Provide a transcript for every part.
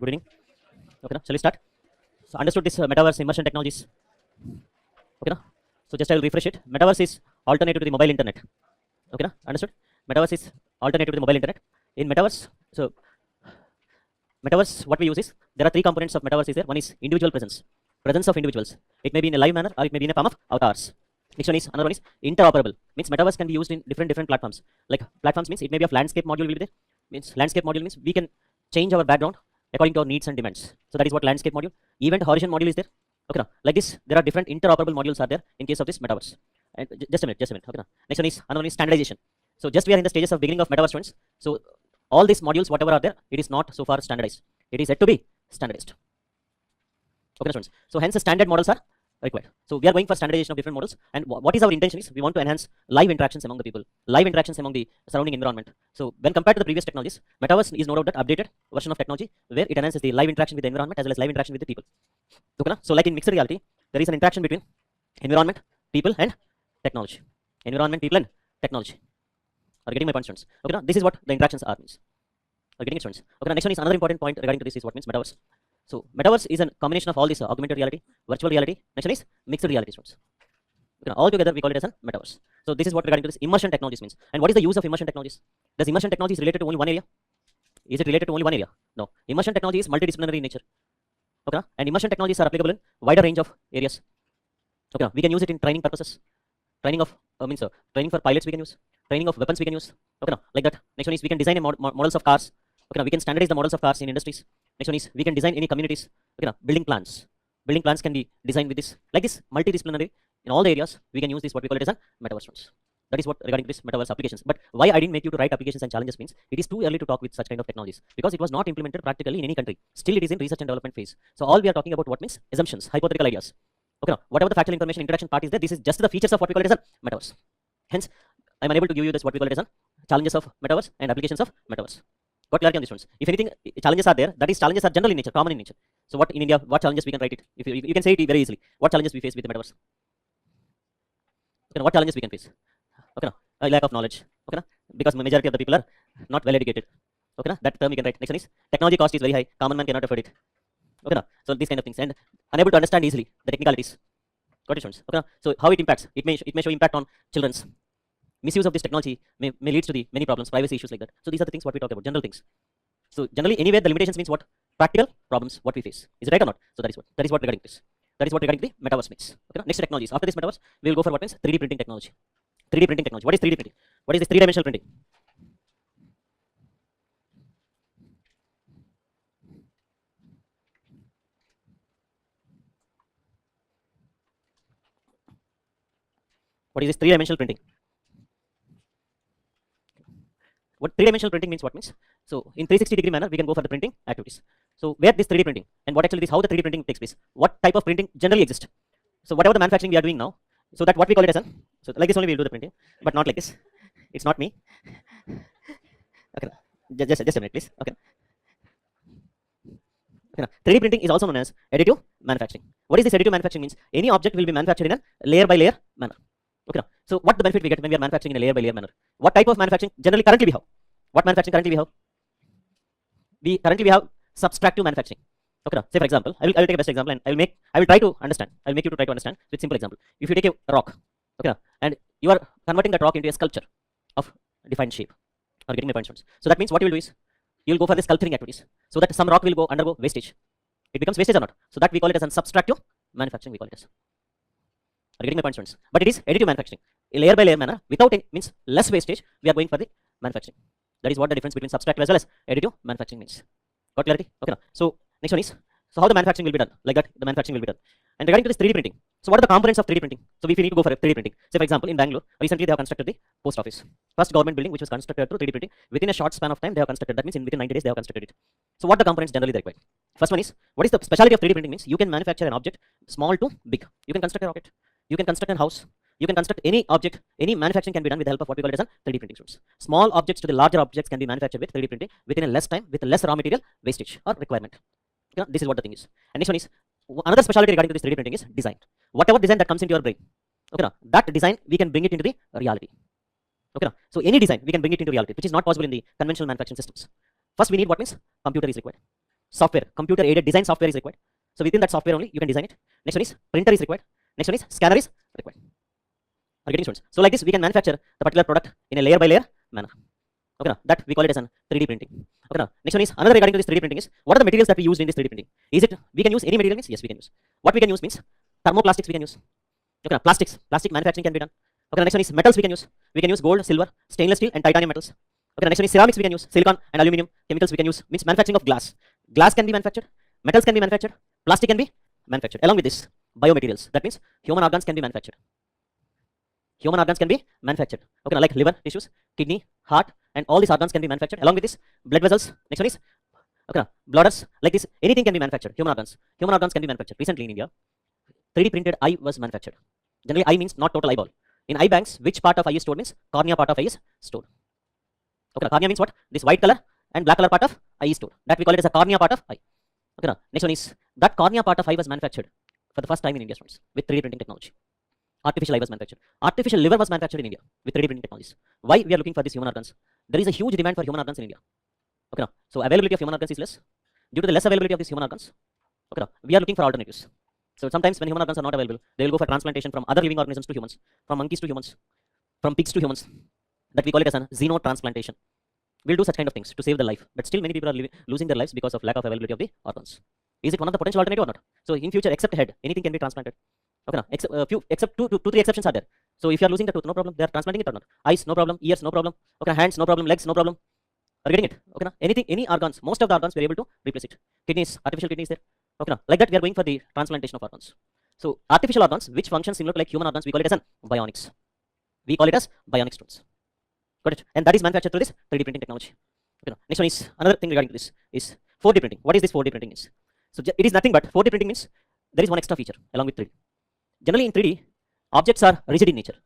Good evening. Okay, shall we start? So understood this metaverse immersion technologies. Okay, so just I will refresh it. Metaverse is alternative to the mobile internet. Okay, understood? Metaverse is alternative to the mobile internet. In metaverse, so metaverse, what we use is there are three components of metaverse. Is there? One is individual presence of individuals. It may be in a live manner or it may be in a form of avatars. Next one is another one is interoperable. Means metaverse can be used in different platforms. Like platforms means it may be of landscape module will be there. Means landscape module means we can change our background according to our needs and demands. So that is what landscape module. Event horizon module is there. Okay, like this, there are different interoperable modules are there in case of this metaverse. And just a minute. Okay, next one is another one is standardization. So just we are in the stages of beginning of metaverse students. So all these modules, whatever are there, it is not so far standardized. It is yet to be standardized. Okay, students. So hence the standard models are required. So we are going for standardization of different models. And what is our intention is we want to enhance live interactions among the people, live interactions among the surrounding environment. So when compared to the previous technologies, metaverse is no doubt that updated version of technology where it enhances the live interaction with the environment as well as live interaction with the people. Okay, so like in mixed reality, there is an interaction between environment, people, and technology. Environment, people, and technology. Are you getting my point, students? Okay, this is what the interactions are means. Are you getting it, students? Okay, next one is another important point regarding to this is what means metaverse. So metaverse is a combination of all this augmented reality, virtual reality. Next one is mixed reality, students. Okay, all together we call it as a metaverse. So this is what regarding to this immersion technologies means. And what is the use of immersion technologies? Does immersion technology is related to only one area? Is it related to only one area? No. Immersion technology is multidisciplinary in nature. Okay, and immersion technologies are applicable in wider range of areas. Okay, we can use it in training purposes. Training of training for pilots we can use. Training of weapons we can use. Okay, like that. Next one is we can design models of cars. Okay, we can standardize the models of cars in industries. Next one is we can design any communities. Okay, building plans. Building plans can be designed with this, like this, multidisciplinary in all the areas. We can use this what we call it as a metaverse. That is what regarding this metaverse applications. But why I didn't make you to write applications and challenges means it is too early to talk with such kind of technologies because it was not implemented practically in any country. Still, it is in research and development phase. So all we are talking about what means assumptions, hypothetical ideas. Okay, whatever the factual information introduction part is there, this is just the features of what we call it as a metaverse. Hence, I am unable to give you this what we call it as a challenges of metaverse and applications of metaverse. Got clarity on these ones? If anything, challenges are there, that is challenges are general in nature, common in nature. So what in India, what challenges we can write it? If you can say it very easily. What challenges we face with the metaverse? Okay, what challenges we can face? Okay, lack of knowledge. Okay, because majority of the people are not well educated. Okay, that term you can write. Next one is technology cost is very high. Common man cannot afford it. Okay, so these kind of things and unable to understand easily the technicalities. Got it, students? Okay, so how it impacts? It may show impact on children's. Misuse of this technology may lead to the many problems, privacy issues like that. So these are the things what we talk about, general things. So generally, anyway, the limitations means what? Practical problems what we face. Is it right or not? So that is what regarding this. That is what regarding the metaverse means. Okay, next technologies. After this metaverse, we will go for what means 3D printing technology. 3D printing technology. What is 3D printing? What is this three-dimensional printing? What is this three-dimensional printing? What three-dimensional printing means what means? So in 360-degree manner, we can go for the printing activities. So where this 3D printing and what actually is how the 3D printing takes place? What type of printing generally exists? So whatever the manufacturing we are doing now, so that what we call it as so like this only we will do the printing, but not like this. It's not me. Okay, just a minute, please. Okay. Okay, 3D printing is also known as additive manufacturing. What is this additive manufacturing means? Any object will be manufactured in a layer by layer manner. Okay, so what the benefit we get when we are manufacturing in a layer by layer manner? What type of manufacturing generally currently we have? What manufacturing currently we have? We currently have subtractive manufacturing. Okay, say for example, I will take a best example and I will try to understand. I will make you to try to understand with simple example. If you take a rock, okay, and you are converting that rock into a sculpture of defined shape. Are getting my point, students? So that means what you will do is you will go for the sculpturing activities. So that some rock will undergo wastage. It becomes wastage or not? So that we call it as a subtractive manufacturing. We call it as. Are getting my point, students? But it is additive manufacturing. A layer by layer manner without any means less wastage. We are going for the manufacturing. That is what the difference between subtractive as well as additive manufacturing means. Got clarity? Okay. So next one is how the manufacturing will be done. Like that, the manufacturing will be done. And regarding to this 3D printing, so what are the components of 3D printing? So if you need to go for 3D printing, say for example in Bangalore, recently they have constructed the post office, first government building which was constructed through 3D printing. Within a short span of time they have constructed. That means within 90 days they have constructed it. So what the components generally they require? First one is what is the specialty of 3D printing means? You can manufacture an object small to big. You can construct a rocket. You can construct a house. You can construct any object. Any manufacturing can be done with the help of what we call it as 3D printing. Small objects to the larger objects can be manufactured with 3D printing within a less time with less raw material wastage or requirement. Okay, this is what the thing is. And next one is another specialty regarding to this 3D printing is design. Whatever design that comes into your brain, okay, that design we can bring it into the reality. Okay, so any design we can bring it into reality, which is not possible in the conventional manufacturing systems. First, we need what means computer is required. software, computer aided design software is required. So within that software only you can design it. Next one is printer is required. Next one is scanner is required. Are getting students? So like this, we can manufacture the particular product in a layer by layer manner. Okay, now that we call it as an 3D printing. Okay, now next one is another regarding to this 3D printing is what are the materials that we use in this 3D printing? Is it we can use any material? Means yes, we can use. What we can use means thermoplastics we can use. Okay, now plastics, plastic manufacturing can be done. Okay, now next one is metals we can use. We can use gold, silver, stainless steel, and titanium metals. Okay, now next one is ceramics we can use. Silicon and aluminum. Chemicals we can use. Means manufacturing of glass. Glass can be manufactured. Metals can be manufactured. Plastic can be manufactured. Along with this, biomaterials. That means human organs can be manufactured. Human organs can be manufactured. Okay, now like liver, tissues, kidney, heart, and all these organs can be manufactured. Along with this, blood vessels. Next one is okay, now, bladders. Like this, anything can be manufactured. Human organs. Human organs can be manufactured. Recently in India, 3D printed eye was manufactured. Generally, eye means not total eyeball. In eye banks, which part of eye is stored means cornea part of eye is stored. Okay, now, cornea means what? This white color and black color part of eye is stored. That we call it as a cornea part of eye. Okay, now next one is that cornea part of eye was manufactured for the first time in India, students, with 3D printing technology. Artificial eye was manufactured. Artificial liver was manufactured in India with 3D printing technologies. Why we are looking for these human organs? There is a huge demand for human organs in India. Okay, now, so availability of human organs is less. Due to the less availability of these human organs, okay, now, we are looking for alternatives. So sometimes when human organs are not available, they will go for transplantation from other living organisms to humans, from monkeys to humans, from pigs to humans. That we call it as a xenotransplantation. We'll do such kind of things to save the life, but still many people are losing their lives because of lack of availability of the organs. Is it one of the potential alternative or not? So in future, except head, anything can be transplanted. Okay, now, except two, 3 exceptions are there. So if you are losing the tooth, no problem. They are transplanting it or not. Eyes, no problem. Ears, no problem. Okay, hands, no problem. Legs, no problem. Are you getting it? Okay, now anything, any organs, most of the organs we are able to replace it. Kidneys, artificial kidneys there. Okay, now like that we are going for the transplantation of organs. So artificial organs, which function similar to like human organs, we call it as an bionics. We call it as bionic stones. Got it? And that is manufactured through this 3D printing technology. Okay, now, next one is another thing regarding to this is 4D printing. What is this 4D printing is? So it is nothing but 4D printing means there is one extra feature along with 3D. Generally in 3D, objects are rigid in nature.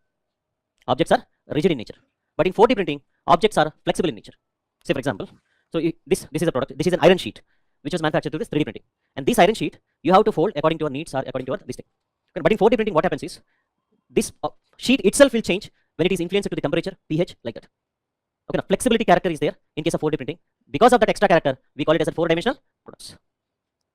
Objects are rigid in nature. But in 4D printing, objects are flexible in nature. Say for example, so this is a product. This is an iron sheet which was manufactured through this 3D printing. And this iron sheet you have to fold according to your needs or according to your this thing. Okay, but in 4D printing, what happens is this sheet itself will change when it is influenced to the temperature, pH, like that. Okay, now flexibility character is there in case of 4D printing. Because of that extra character, we call it as a 4-dimensional products.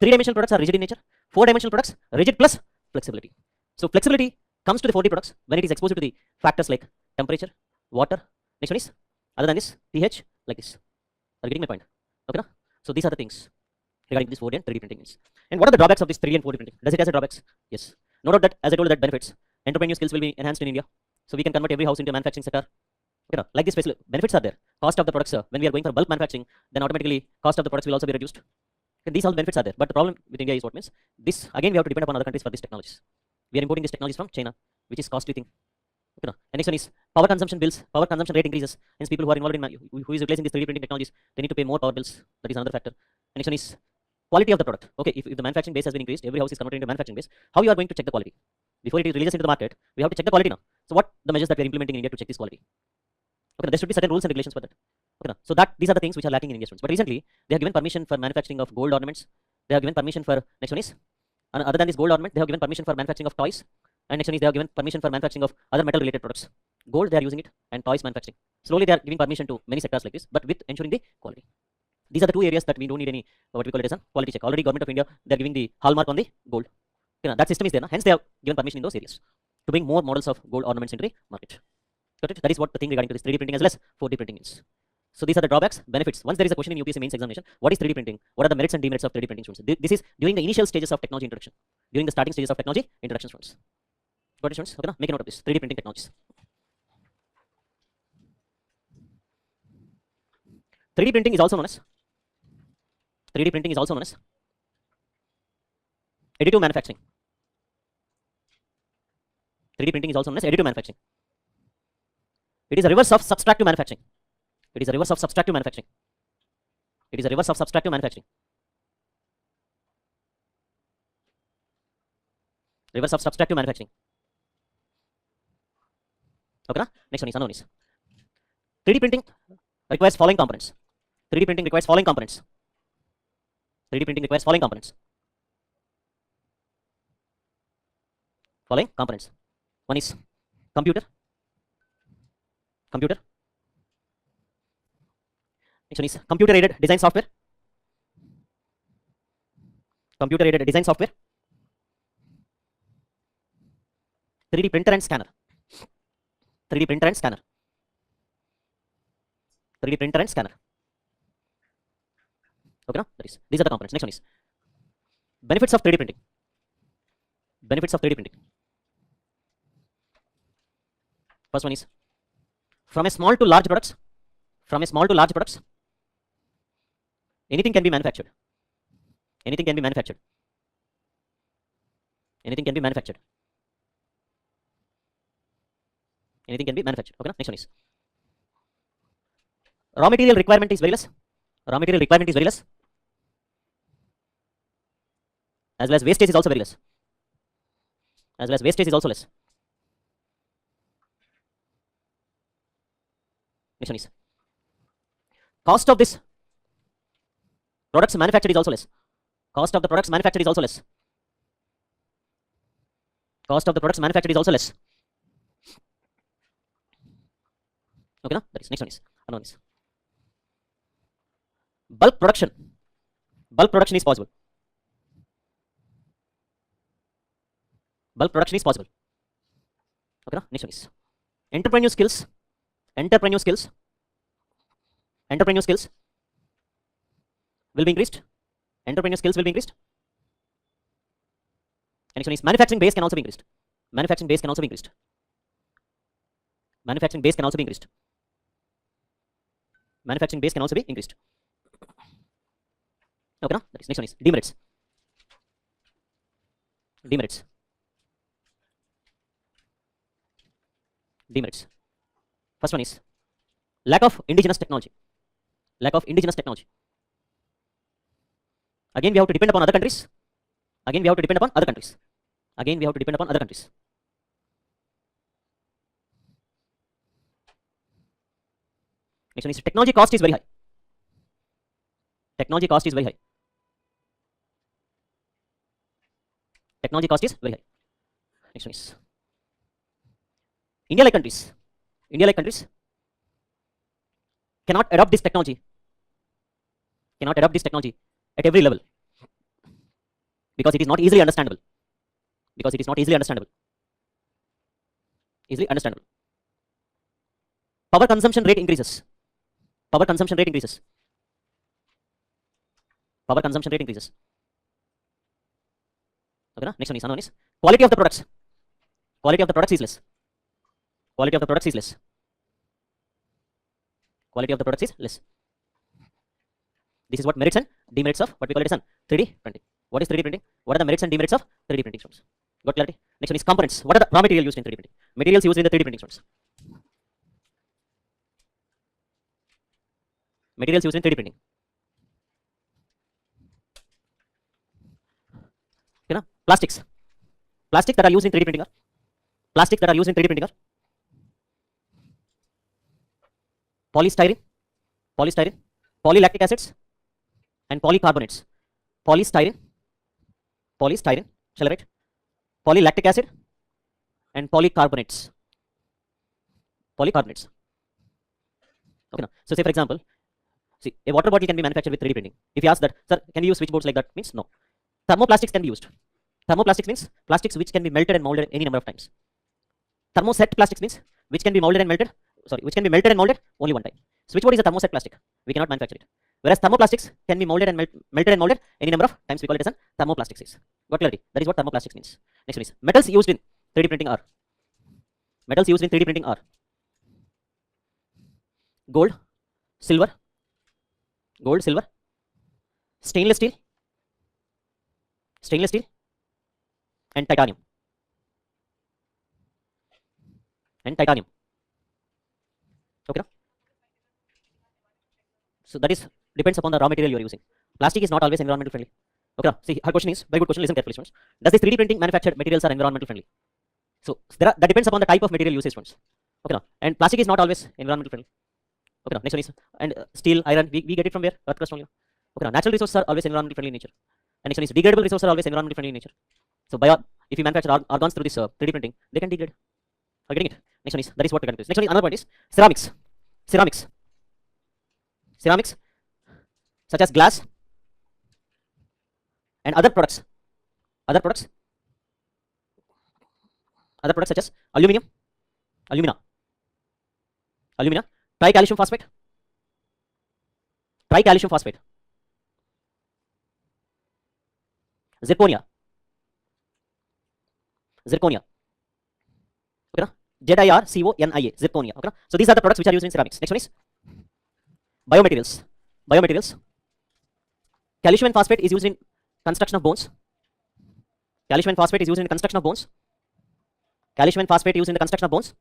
3-dimensional products are rigid in nature. 4-dimensional products rigid plus flexibility. So flexibility comes to the 4D products when it is exposed to the factors like temperature, water. Next one is other than this pH, like this. Are you getting my point? Okay, now? So these are the things regarding this 4D and 3D printing is. And what are the drawbacks of this 3D and 4D printing? Does it has a drawbacks? Yes. No doubt that as I told you, that benefits. Entrepreneurial skills will be enhanced in India. So we can convert every house into a manufacturing sector. You know, like this benefits are there. Cost of the products, when we are going for bulk manufacturing, then automatically cost of the products will also be reduced. And these all benefits are there. But the problem with India is what means this again we have to depend upon other countries for these technologies. We are importing these technologies from China, which is costly thing. You know, and next one is power consumption bills. Power consumption rate increases. Hence, people who are involved in who is replacing these 3D printing technologies, they need to pay more power bills. That is another factor. And next one is quality of the product. Okay, if the manufacturing base has been increased, every house is converted into manufacturing base. How you are going to check the quality before it is released into the market? We have to check the quality now. So what the measures that we are implementing in India to check this quality? Okay, there should be certain rules and regulations for that. Okay, so that these are the things which are lacking in India, students. But recently, they have given permission for manufacturing of gold ornaments. They have given permission for next one is other than this gold ornament, they have given permission for manufacturing of toys. And next one is they have given permission for manufacturing of other metal related products. Gold they are using it, and toys manufacturing. Slowly they are giving permission to many sectors like this, but with ensuring the quality. These are the two areas that we don't need any what we call it as a quality check. Already government of India they are giving the hallmark on the gold. Okay, that system is there. Hence they have given permission in those areas to bring more models of gold ornaments into the market. Got it? That is what the thing regarding to this 3D printing as well as 4D printing is. So these are the drawbacks, benefits. Once there is a question in UPSC mains examination, what is 3D printing? What are the merits and demerits of 3D printing, students? This is during the initial stages of technology introduction. During the starting stages of technology introduction, students. Got it, students? Okay, now make a note of this. 3D printing technologies. 3D printing is also known as 3D printing is also known as additive manufacturing. 3D printing is also known as additive manufacturing. It is a reverse of subtractive manufacturing. It is a reverse of subtractive manufacturing. It is a reverse of subtractive manufacturing. Reverse of subtractive manufacturing. Okay, next one is unknown is 3D printing requires following components. 3D printing requires following components. 3D printing requires following components. Following components. One is computer. Computer. Next one is computer aided design software. computer aided design software, 3D printer and scanner, 3D printer and scanner, 3D printer and scanner. Okay, no? These are the components. Next one is benefits of 3D printing. Benefits of 3D printing. First one is from a small to large products. From a small to large products, anything can be manufactured. Anything can be manufactured. Anything can be manufactured. Anything can be manufactured. Okay, no? Next one is raw material requirement is very less. Raw material requirement is very less. As well as wastage is also very less. As well as wastage is also less. Next one is cost of this products manufactured is also less. Cost of the products manufactured is also less. Cost of the products manufactured is also less. Okay, no? That is next one is another one is bulk production. Bulk production is possible. Bulk production is possible. Okay, no? Next one is entrepreneur skills. Entrepreneur skills. Entrepreneur skills will be increased. Entrepreneur skills will be increased. And next one is manufacturing base can also be increased. Manufacturing base can also be increased. Manufacturing base can also be increased. Manufacturing base can also be increased. Okay, no? That is next one is demerits. Demerits. Demerits. First one is lack of indigenous technology. Lack of indigenous technology. Again, we have to depend upon other countries. Again, we have to depend upon other countries. Again, we have to depend upon other countries. Next one is technology cost is very high. Technology cost is very high. Technology cost is very high. Next one is India like countries. India like countries cannot adopt this technology. Cannot adopt this technology at every level because it is not easily understandable. Because it is not easily understandable. Easily understandable. Power consumption rate increases. Power consumption rate increases. Power consumption rate increases. Okay, na? Next one is another one is quality of the products. Quality of the products is less. Quality of the products is less. Quality of the products is less. This is what merits and demerits of what we call it as 3D printing. What is 3D printing? What are the merits and demerits of 3D printing students? Got clarity? Next one is components. What are the raw material used in 3D printing? Materials used in the 3D printing students. Materials used in 3D printing. Okay, na? Plastics. Plastics that are used in 3D printing are plastics that are used in 3D printing are polystyrene, polystyrene, polylactic acids, and polycarbonates. Polystyrene, polystyrene, shall I write? Polylactic acid and polycarbonates. Polycarbonates. Okay, now, so say for example, see a water bottle can be manufactured with 3D printing. If you ask that, sir, can we use switchboards like that? Means no. Thermoplastics can be used. Thermoplastics means plastics which can be melted and molded any number of times. Thermoset plastics means which can be molded and melted. Sorry, which can be melted and molded only one time. Switchboard is a thermoset plastic. We cannot manufacture it. Whereas thermoplastics can be molded and melted and molded any number of times. We call it as an thermoplastics. Got clarity? That is what thermoplastics means. Next one is metals used in 3D printing are. Metals used in 3D printing are gold, silver, stainless steel, and titanium. Okay. So that is depends upon the raw material you are using. Plastic is not always environmental friendly. Okay. See, her question is very good question. Listen carefully, students. Does this 3D printing manufactured materials are environmental friendly? So that depends upon the type of material usage, students. Okay. And plastic is not always environmental friendly. Okay. Next one is and steel, iron. We get it from where? Earth crust only. Okay. Natural resources are always environmentally friendly in nature. And next one is degradable resources are always environmentally friendly in nature. So if you manufacture organs through this 3D printing, they can degrade. Are you getting it? Next one is that is what we can do. Next one is another point is ceramics. Ceramics such as glass, and other products, other products, other products such as aluminum, alumina, alumina, tricalcium phosphate, tricalcium phosphate, zirconia, zirconia, okay, ZIRCONIA, zirconia, okay. So these are the products which are used in ceramics. Next one is biomaterials, biomaterials. Calcium and phosphate is used in construction of bones. Calcium and phosphate is used in construction of bones. Calcium and phosphate used in the construction of bones.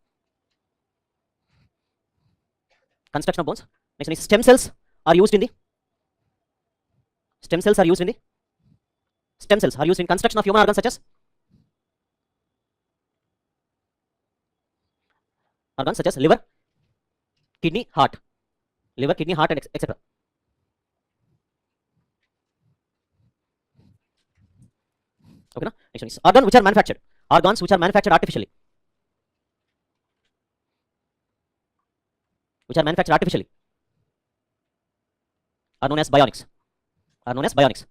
Construction of bones. Next one is stem cells are used in the stem cells are used in the stem cells are used in construction of human organs such as liver, kidney, heart, liver, kidney, heart, and etc. Okay, no? Next one is organs which are manufactured. Organs which are manufactured artificially. Which are manufactured artificially are known as bionics. Are known as bionics.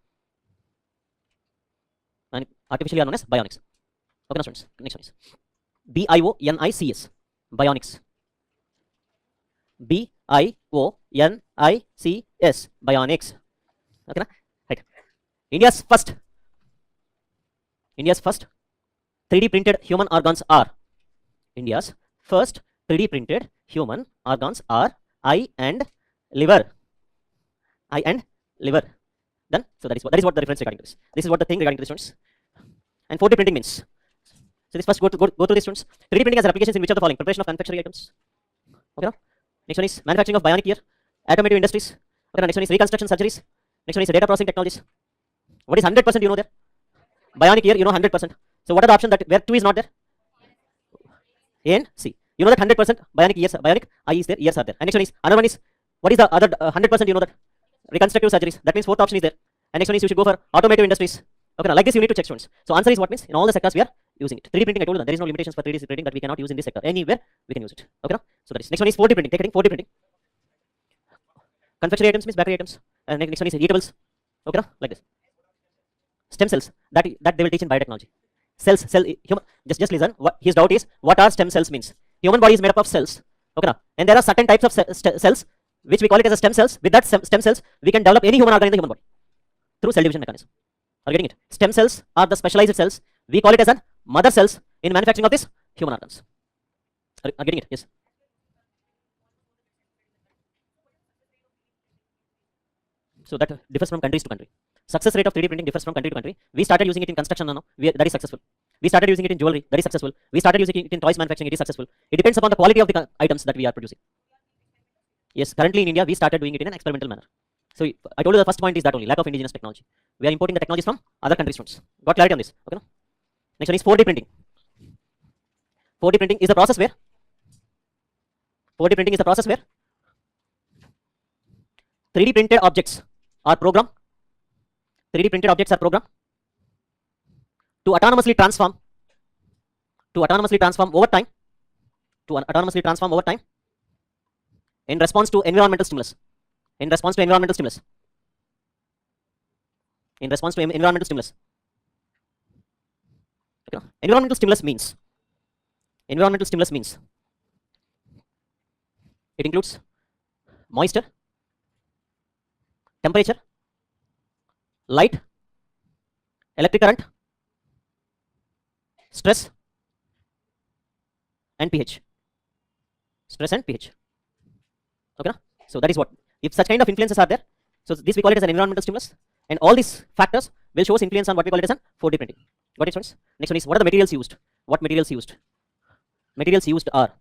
And artificially are known as bionics. Okay, now students. Next one is BIONICS. Bionics. BIONICS. Bionics. Okay, na? Right. India's first 3D printed human organs are India's first 3D printed human organs are eye and liver. Eye and liver. Done. So that is what the reference regarding to this. This is what the thing regarding to the students. And 4D printing means. So this first go through the students. 3D printing has applications in which of the following? Preparation of manufacturing items. Okay. No? Next one is manufacturing of bionic ear, automotive industries. Okay. No? Next one is reconstruction surgeries. Next one is data processing technologies. What is 100%? You know there. Bionic ear, you know 100%. So what are the options that where 2 is not there? A and C. You know that 100% bionic ears, bionic eye is there, ears are there. And next one is another one is what is the other 100%? You know that reconstructive surgeries. That means fourth option is there. And next one is you should go for automotive industries. Okay, now like this you need to check students. So answer is what means in all the sectors we are using it. 3D printing, I told you that there is no limitations for 3D printing that we cannot use in this sector. Anywhere we can use it. Okay, now? So that is next one is 4D printing. Take it in 4D printing. Confectionery items means bakery items. And next one is eatables. Okay, now? Like this. Stem cells that they will teach in biotechnology. Cells, human. Just listen. What his doubt is, what are stem cells means? Human body is made up of cells. Okay, now? And there are certain types of cells which we call it as a stem cells. With that stem cells, we can develop any human organ in the human body through cell division mechanism. Are you getting it? Stem cells are the specialized cells. We call it as an mother cells in manufacturing of this human organs. Are you getting it? Yes. So that differs from countries to country. Success rate of 3D printing differs from country to country. We started using it in construction now. That is successful. We started using it in jewelry. That is successful. We started using it in toys manufacturing. It is successful. It depends upon the quality of the items that we are producing. Yes, currently in India, we started doing it in an experimental manner. So I told you the first point is that only lack of indigenous technology. We are importing the technologies from other countries. Students. Got clarity on this? Okay. No? Next one is 4D printing. 4D printing is the process where 3D printed objects are programmed. 3D printed objects are programmed to autonomously transform over time. In response to environmental stimulus. Environmental stimulus means it includes moisture, temperature, light, electric current, stress, and pH. Okay, so that is what. If such kind of influences are there, so this we call it as an environmental stimulus, and all these factors will show influence on what we call it as an 4D printing. Got it, students? Next one is what are the materials used? What materials used? Materials used are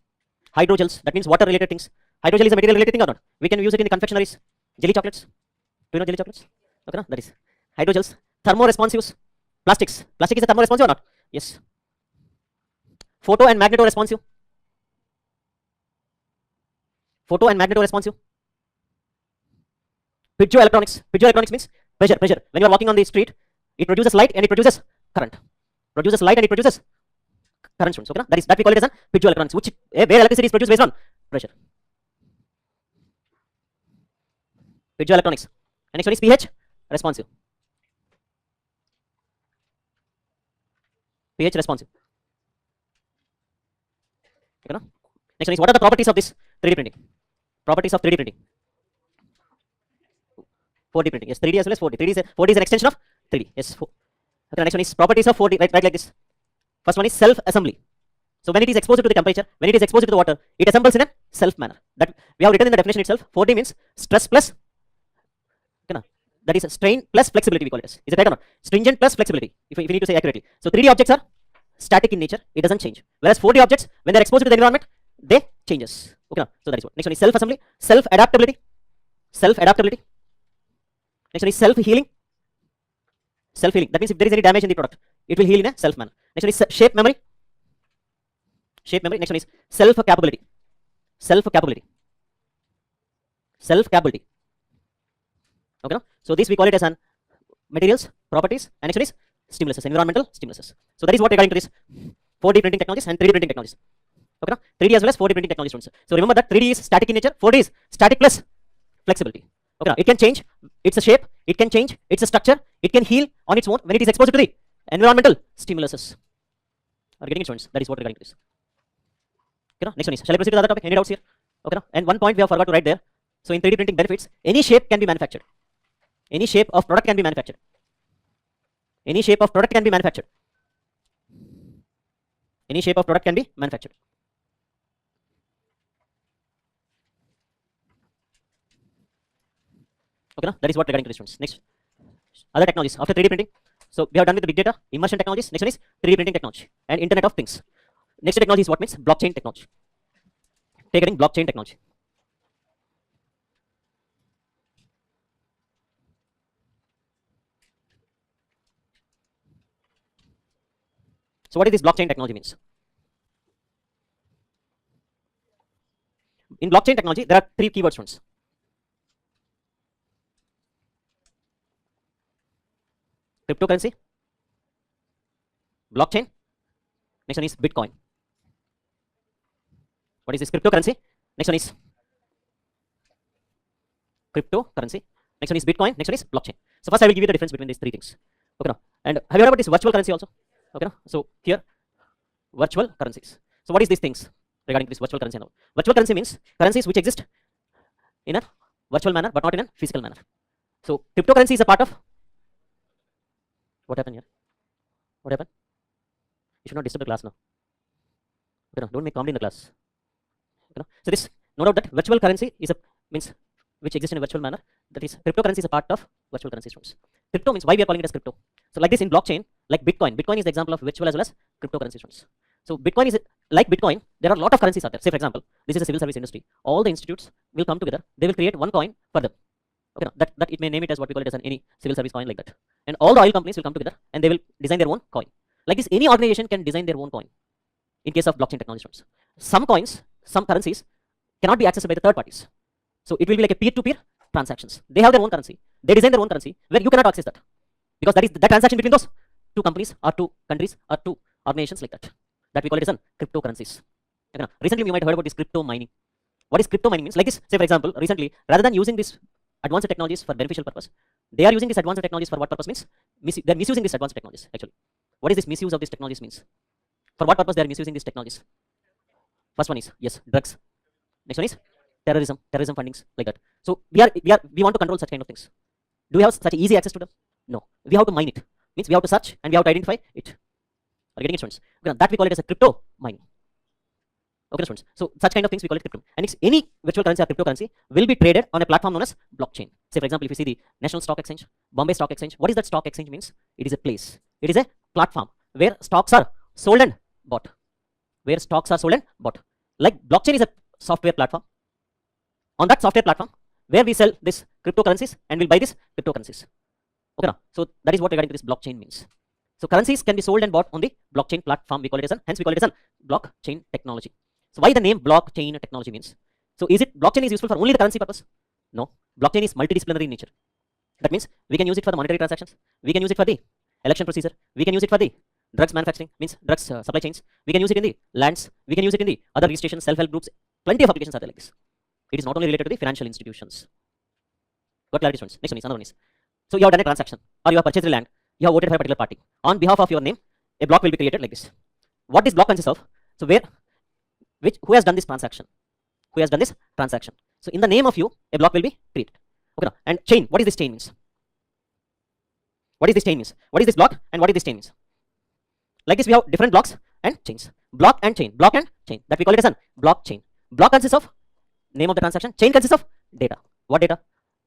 hydrogels. That means water-related things. Hydrogel is a material-related thing or not? We can use it in the confectionaries. Jelly chocolates. Do you know jelly chocolates? Okay, no? That is hydrogels. Thermoresponsives. Plastics. Plastic is a thermoresponsive or not? Yes. Photo and magnetoresponsive. Piezoelectronics. Piezoelectronics means pressure. When you are walking on the street, it produces light and it produces current. Students. Okay, no? That we call it as a piezoelectronics, which where electricity is produced based on pressure. Piezoelectronics. And next one is pH responsive. pH responsive. Okay, no? Next one is what are the properties of this 3D printing? Properties of 3D printing. 4D printing. Yes, 3D as well as 4D. 4D is an extension of 3D. Yes. Okay, next one is properties of 4D. Right like this. First one is self-assembly. So when it is exposed to the temperature, when it is exposed to the water, it assembles in a self manner. That we have written in the definition itself. 4D means stress plus, that is strain plus flexibility, we call it as. Is it right or not? Stringent plus flexibility, if you need to say accurately. So 3D objects are static in nature, it doesn't change. Whereas 4D objects, when they are exposed to the environment, they changes. Okay, so that is what. Next one is self-assembly, self-adaptability. Self-adaptability. Next one is self-healing. Self-healing. That means if there is any damage in the product, it will heal in a self manner. Next one is shape memory. Shape memory. Next one is self-capability. Self-capability. Self-capability. Okay, no? So this we call it as an materials, properties, and next one is stimuluses, environmental stimuluses. So that is what regarding to this 4D printing technologies and 3D printing technologies. Okay, no? 3D as well as 4D printing technologies. So remember that 3D is static in nature, 4D is static plus flexibility. Okay, no? It can change its a shape, it can change its a structure, it can heal on its own when it is exposed to the environmental stimuluses. Are you getting it, students? That is what regarding to this. Okay, no? Next one is, shall I proceed to the other topic? Any doubts here? Okay, no? And one point we have forgot to write there. So in 3D printing benefits, any shape can be manufactured. Any shape of product can be manufactured. Any shape of product can be manufactured. Any shape of product can be manufactured. Okay, no? That is what regarding to this ones. Next, other technologies after 3D printing. So we have done with the big data, immersion technologies. Next one is 3D printing technology and Internet of Things. Next technology is what means blockchain technology. Take it in blockchain technology. So what is this blockchain technology means? In blockchain technology, there are three keywords ones. Cryptocurrency, blockchain, next one is Bitcoin. What is this cryptocurrency? Next one is cryptocurrency. Next one is Bitcoin. Next one is blockchain. So first I will give you the difference between these three things. Okay, now, and have you heard about this virtual currency also? Okay, now, so here virtual currencies. So what is these things regarding this virtual currency? Now, virtual currency means currencies which exist in a virtual manner but not in a physical manner. So cryptocurrency is a part of. What happened here? What happened? You should not disturb the class now. Okay, no, don't make comedy in the class. Okay, no? So this, no doubt that virtual currency is a means which exists in a virtual manner. That is, cryptocurrency is a part of virtual currency streams. Crypto means why we are calling it as crypto. So like this in blockchain, like Bitcoin. Bitcoin is the example of virtual as well as cryptocurrency streams. So Bitcoin is like Bitcoin. There are a lot of currencies out there. Say for example, this is a civil service industry. All the institutes will come together. They will create one coin for them. Okay, no, that it may name it as what we call it as any civil service coin like that. And all the oil companies will come together and they will design their own coin. Like this, any organization can design their own coin. In case of blockchain technology streams, some coins, some currencies cannot be accessed by the third parties. So it will be like a peer-to-peer transactions. They have their own currency. They design their own currency where you cannot access that because that is that transaction between those two companies or two countries or two organizations like that. That we call it as cryptocurrencies. Okay, now, recently you might have heard about this crypto mining. What is crypto mining means? Like this, say for example, recently rather than using this advanced technologies for beneficial purpose, they are using these advanced technologies for what purpose means? They are misusing these advanced technologies actually. What is this misuse of these technologies means? For what purpose they are misusing these technologies? First one is yes, drugs. Next one is terrorism fundings like that. So we want to control such kind of things. Do we have such easy access to them? No. We have to mine it. Means we have to search and we have to identify it. Are you getting it, students? Okay, that we call it as a crypto mining. Okay, students. So such kind of things we call it crypto. And any virtual currency or cryptocurrency will be traded on a platform known as blockchain. Say for example, if you see the National Stock Exchange, Bombay Stock Exchange, what is that stock exchange means? It is a place. It is a platform where stocks are sold and bought. Where stocks are sold and bought. Like blockchain is a software platform. On that software platform, where we sell this cryptocurrencies and we'll buy these cryptocurrencies. Okay, now, so that is what regarding to this blockchain means. So currencies can be sold and bought on the blockchain platform. We call it as hence we call it as blockchain technology. So why the name blockchain technology means? So is it blockchain is useful for only the currency purpose? No, blockchain is multidisciplinary in nature. That means we can use it for the monetary transactions. We can use it for the election procedure. We can use it for the drugs manufacturing, means drugs supply chains. We can use it in the lands. We can use it in the other registration, self-help groups. Plenty of applications are there like this. It is not only related to the financial institutions. Got clarity, students? Next one is another one is. So you have done a transaction or you have purchased the land. You have voted for a particular party. On behalf of your name, a block will be created like this. What this block consists of? So who has done this transaction? Who has done this transaction? So in the name of you, a block will be created. Okay, and chain. What is this chain means? What is this chain means? What is this block and what is this chain means? Like this, we have different blocks and chains. Block and chain. Block and chain. That we call it as a blockchain. Block consists of name of the transaction. Chain consists of data. What data?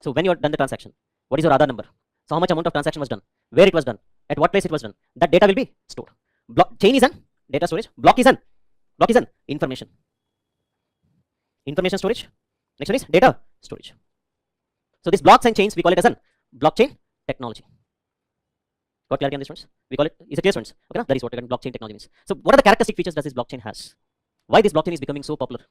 So when you have done the transaction, what is your Aadhaar number? So how much amount of transaction was done? Where it was done? At what place it was done? That data will be stored. Chain is an data storage. Block is an information. Information storage. Next one is data storage. So this blocks and chains, we call it as an blockchain technology. Got clarity on this, friends? We call it, is it clear, friends? Okay, that is what blockchain technology means. So what are the characteristic features does this blockchain has? Why this blockchain is becoming so popular?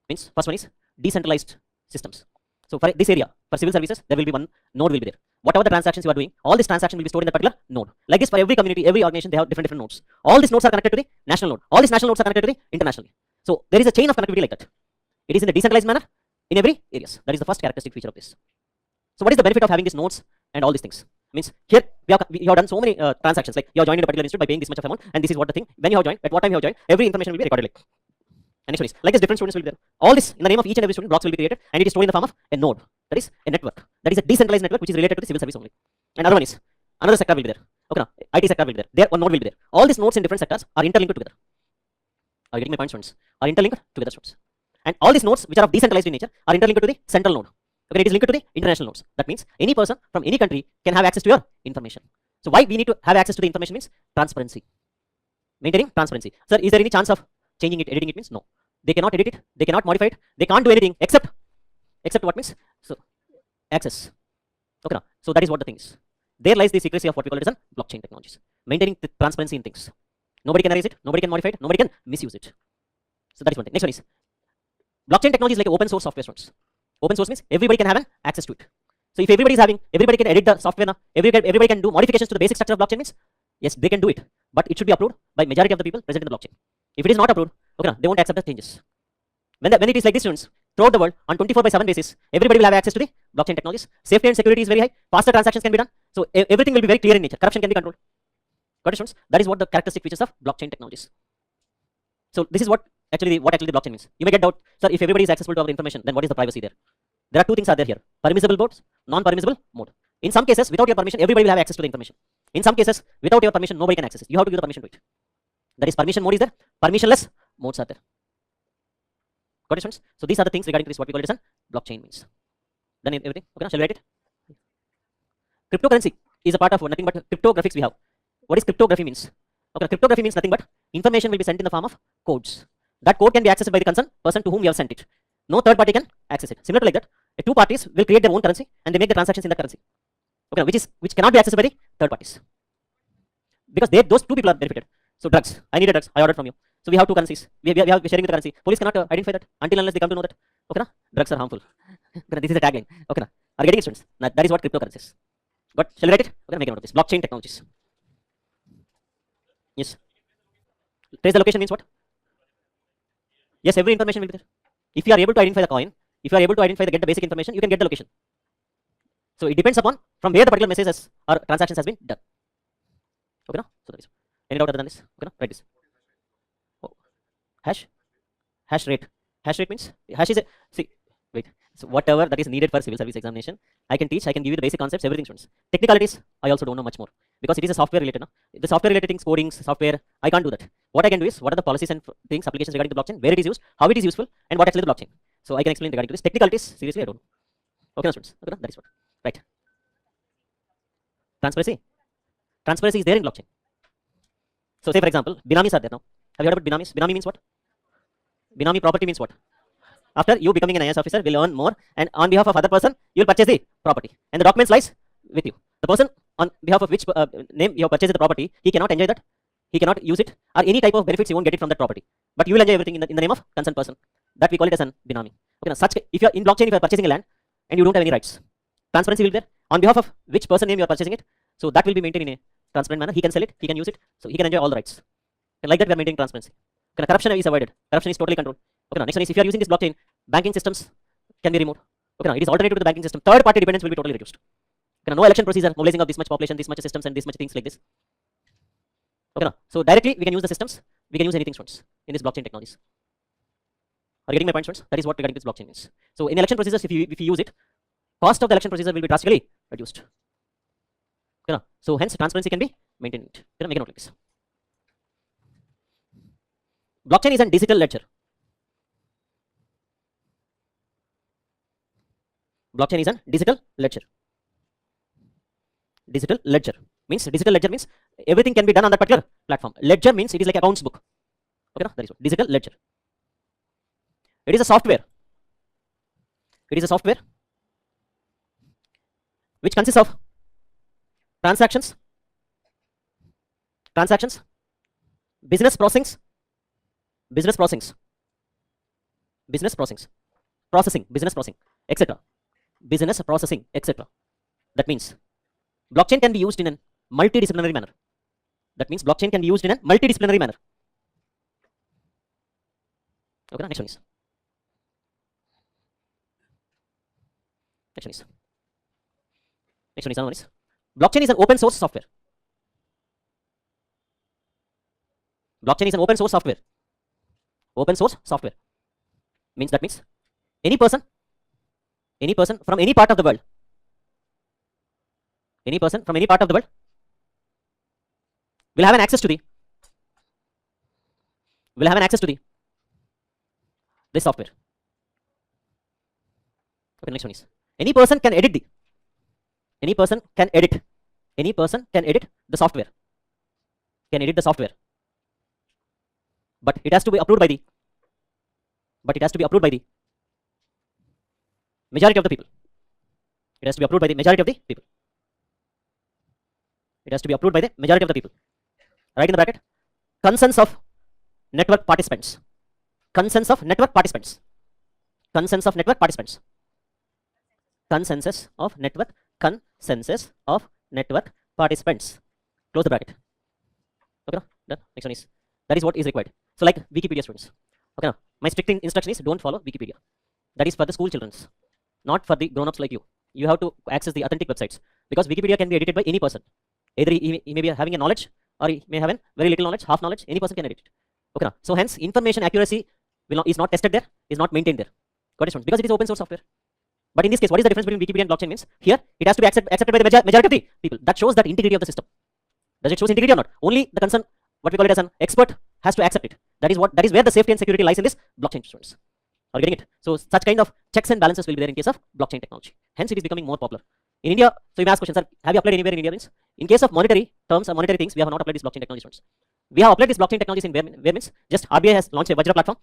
Means first one is decentralized systems. So for this area, for civil services, there will be one node will be there. Whatever the transactions you are doing, all this transaction will be stored in that particular node. Like this, for every community, every organization, they have different nodes. All these nodes are connected to the national node. All these national nodes are connected to the international. So there is a chain of connectivity like that. It is in a decentralized manner in every areas. That is the first characteristic feature of this. So what is the benefit of having these nodes and all these things? Means here we have done so many transactions. Like you have joined in a particular institute by paying this much of amount, and this is what the thing. When you have joined, at what time you have joined, every information will be recorded. And next one is like this, different students will be there. All this in the name of each and every student, blocks will be created, and it is stored in the form of a node. That is a network. That is a decentralized network which is related to the civil service only. And another one is another sector will be there. Okay, now, IT sector will be there. There one node will be there. All these nodes in different sectors are interlinked together. Are you getting my point, students? Are interlinked together, students. And all these nodes which are of decentralized in nature are interlinked to the central node. Okay, it is linked to the international nodes. That means any person from any country can have access to your information. So why we need to have access to the information means transparency. Maintaining transparency. Sir, is there any chance of changing it, editing it means? No. They cannot edit it, they cannot modify it, they can't do anything except what means? So access. Okay, now, so that is what the thing is. There lies the secrecy of what we call it as blockchain technologies. Maintaining the transparency in things. Nobody can erase it, nobody can modify it, nobody can misuse it. So that is one thing. Next one is blockchain technology is like open source software. Open source means everybody can have an access to it. So if everybody can edit the software now, everybody can do modifications to the basic structure of blockchain means, yes, they can do it, but it should be approved by majority of the people present in the blockchain. If it is not approved, okay, they won't accept the changes. When it is like this, students, throughout the world on 24/7 basis, everybody will have access to the blockchain technologies. Safety and security is very high. Faster transactions can be done. So everything will be very clear in nature. Corruption can be controlled. Got it, students? That is what the characteristic features of blockchain technologies. So this is what actually the blockchain means. You may get doubt, sir, if everybody is accessible to our information, then what is the privacy there? There are two things are there here: permissible modes, non-permissible mode. In some cases, without your permission, everybody will have access to the information. In some cases, without your permission, nobody can access it. You have to give the permission to it. That is permission mode is there. Permissionless modes are there. Got it, friends? So these are the things regarding to this what we call it as blockchain means. Done everything? Okay, shall we write it? Cryptocurrency is a part of nothing but cryptographics we have. What is cryptography means? Okay, cryptography means nothing but information will be sent in the form of codes. That code can be accessed by the concerned person to whom you have sent it. No third party can access it. Similar to like that, two parties will create their own currency and they make the transactions in that currency. Okay, which cannot be accessed by the third parties because those two people are benefited. So drugs, I needed drugs, I ordered from you. So we have two currencies. We are sharing with the currency. Police cannot identify that until unless they come to know that. Okay, na? Drugs are harmful. This is a tagline. Okay, na? Are you getting it, students? Now, that is what cryptocurrency is. Got? Shall we write it? Okay, make a note of this. Blockchain technologies. Yes. Trace the location means what? Yes, every information will be there. If you are able to identify the coin, if you are able to get the basic information, you can get the location. So it depends upon from where the particular messages or transactions has been done. Okay, no? So that is. Any doubt other than this? Okay, no? Write this. Oh. Hash rate. Hash rate means hash is a wait. So whatever that is needed for civil service examination, I can teach. I can give you the basic concepts, everything, students. Technicalities, I also don't know much more because it is a software related. No? The software related things, codings, software, I can't do that. What I can do is what are the policies and things, applications regarding the blockchain, where it is used, how it is useful, and what actually the blockchain. So I can explain regarding to this. Technicalities, seriously, I don't know. Okay, no, students. Okay, no? That is what. Right. Transparency. Transparency is there in blockchain. So say for example, binamis are there now. Have you heard about binamis? Binami means what? Binami property means what? After you becoming an IAS officer, will earn more, and on behalf of other person, you will purchase the property, and the documents lies with you. The person on behalf of which name you have purchased the property, he cannot enjoy that, he cannot use it, or any type of benefits he won't get it from that property. But you will enjoy everything in the name of concerned person. That we call it as an binami. Okay, now such if you are in blockchain, if you are purchasing a land and you don't have any rights, transparency will be there on behalf of which person name you are purchasing it. So that will be maintained in a transparent manner. He can sell it, he can use it, so he can enjoy all the rights. And like that, we are maintaining transparency. Okay, corruption is avoided. Corruption is totally controlled. Okay, now next one is if you are using this blockchain, banking systems can be removed. Okay, now it is alternative to the banking system. Third party dependence will be totally reduced. Okay, now no election procedure, mobilizing of this much population, this much systems, and this much things like this. Okay, now, so directly we can use the systems, we can use anything, students, in this blockchain technologies. Are you getting my point, students? That is what regarding this blockchain means. So in election procedures, if you use it, cost of the election procedure will be drastically reduced. Okay, now, so hence transparency can be maintained. Okay, make a note like this. Blockchain is a digital ledger. Blockchain is a digital ledger. Digital ledger means everything can be done on that particular platform. Ledger means it is like accounts book. Okay, no? That is what digital ledger. It is a software. It is a software which consists of transactions, business processings, etc. Business processing, etc. That means blockchain can be used in a multidisciplinary manner. Okay, next one is. Next one is blockchain is an open source software. Blockchain is an open source software. Open source software means any person from any part of the world, will have an access to the this software. Okay, next one is any person can edit the software. But it has to be approved by the majority of the people. Write in the bracket consensus of network participants. Consensus of network participants. Close the bracket. Okay, done. Next one is that is what is required. So like Wikipedia, students. Okay, now my strict instruction is don't follow Wikipedia. That is for the school childrens, not for the grown-ups like you. You have to access the authentic websites because Wikipedia can be edited by any person. Either he may be having a knowledge or he may have a very little knowledge, half knowledge. Any person can edit it. Okay, now, so hence information accuracy is not tested there, is not maintained there. Got it, students? Because it is open source software. But in this case, what is the difference between Wikipedia and blockchain means? Here, it has to be accepted by the majority of the people. That shows that integrity of the system. Does it show integrity or not? Only the concern, what we call it as an expert, has to accept it. That is where the safety and security lies in this blockchain, students. Are you getting it? So such kind of checks and balances will be there in case of blockchain technology. Hence, it is becoming more popular. In India, so you may ask questions, sir, have you applied anywhere in India? Means, in case of monetary terms or monetary things, we have not applied this blockchain technology, students. We have applied this blockchain technologies in where means just RBI has launched a Vajra platform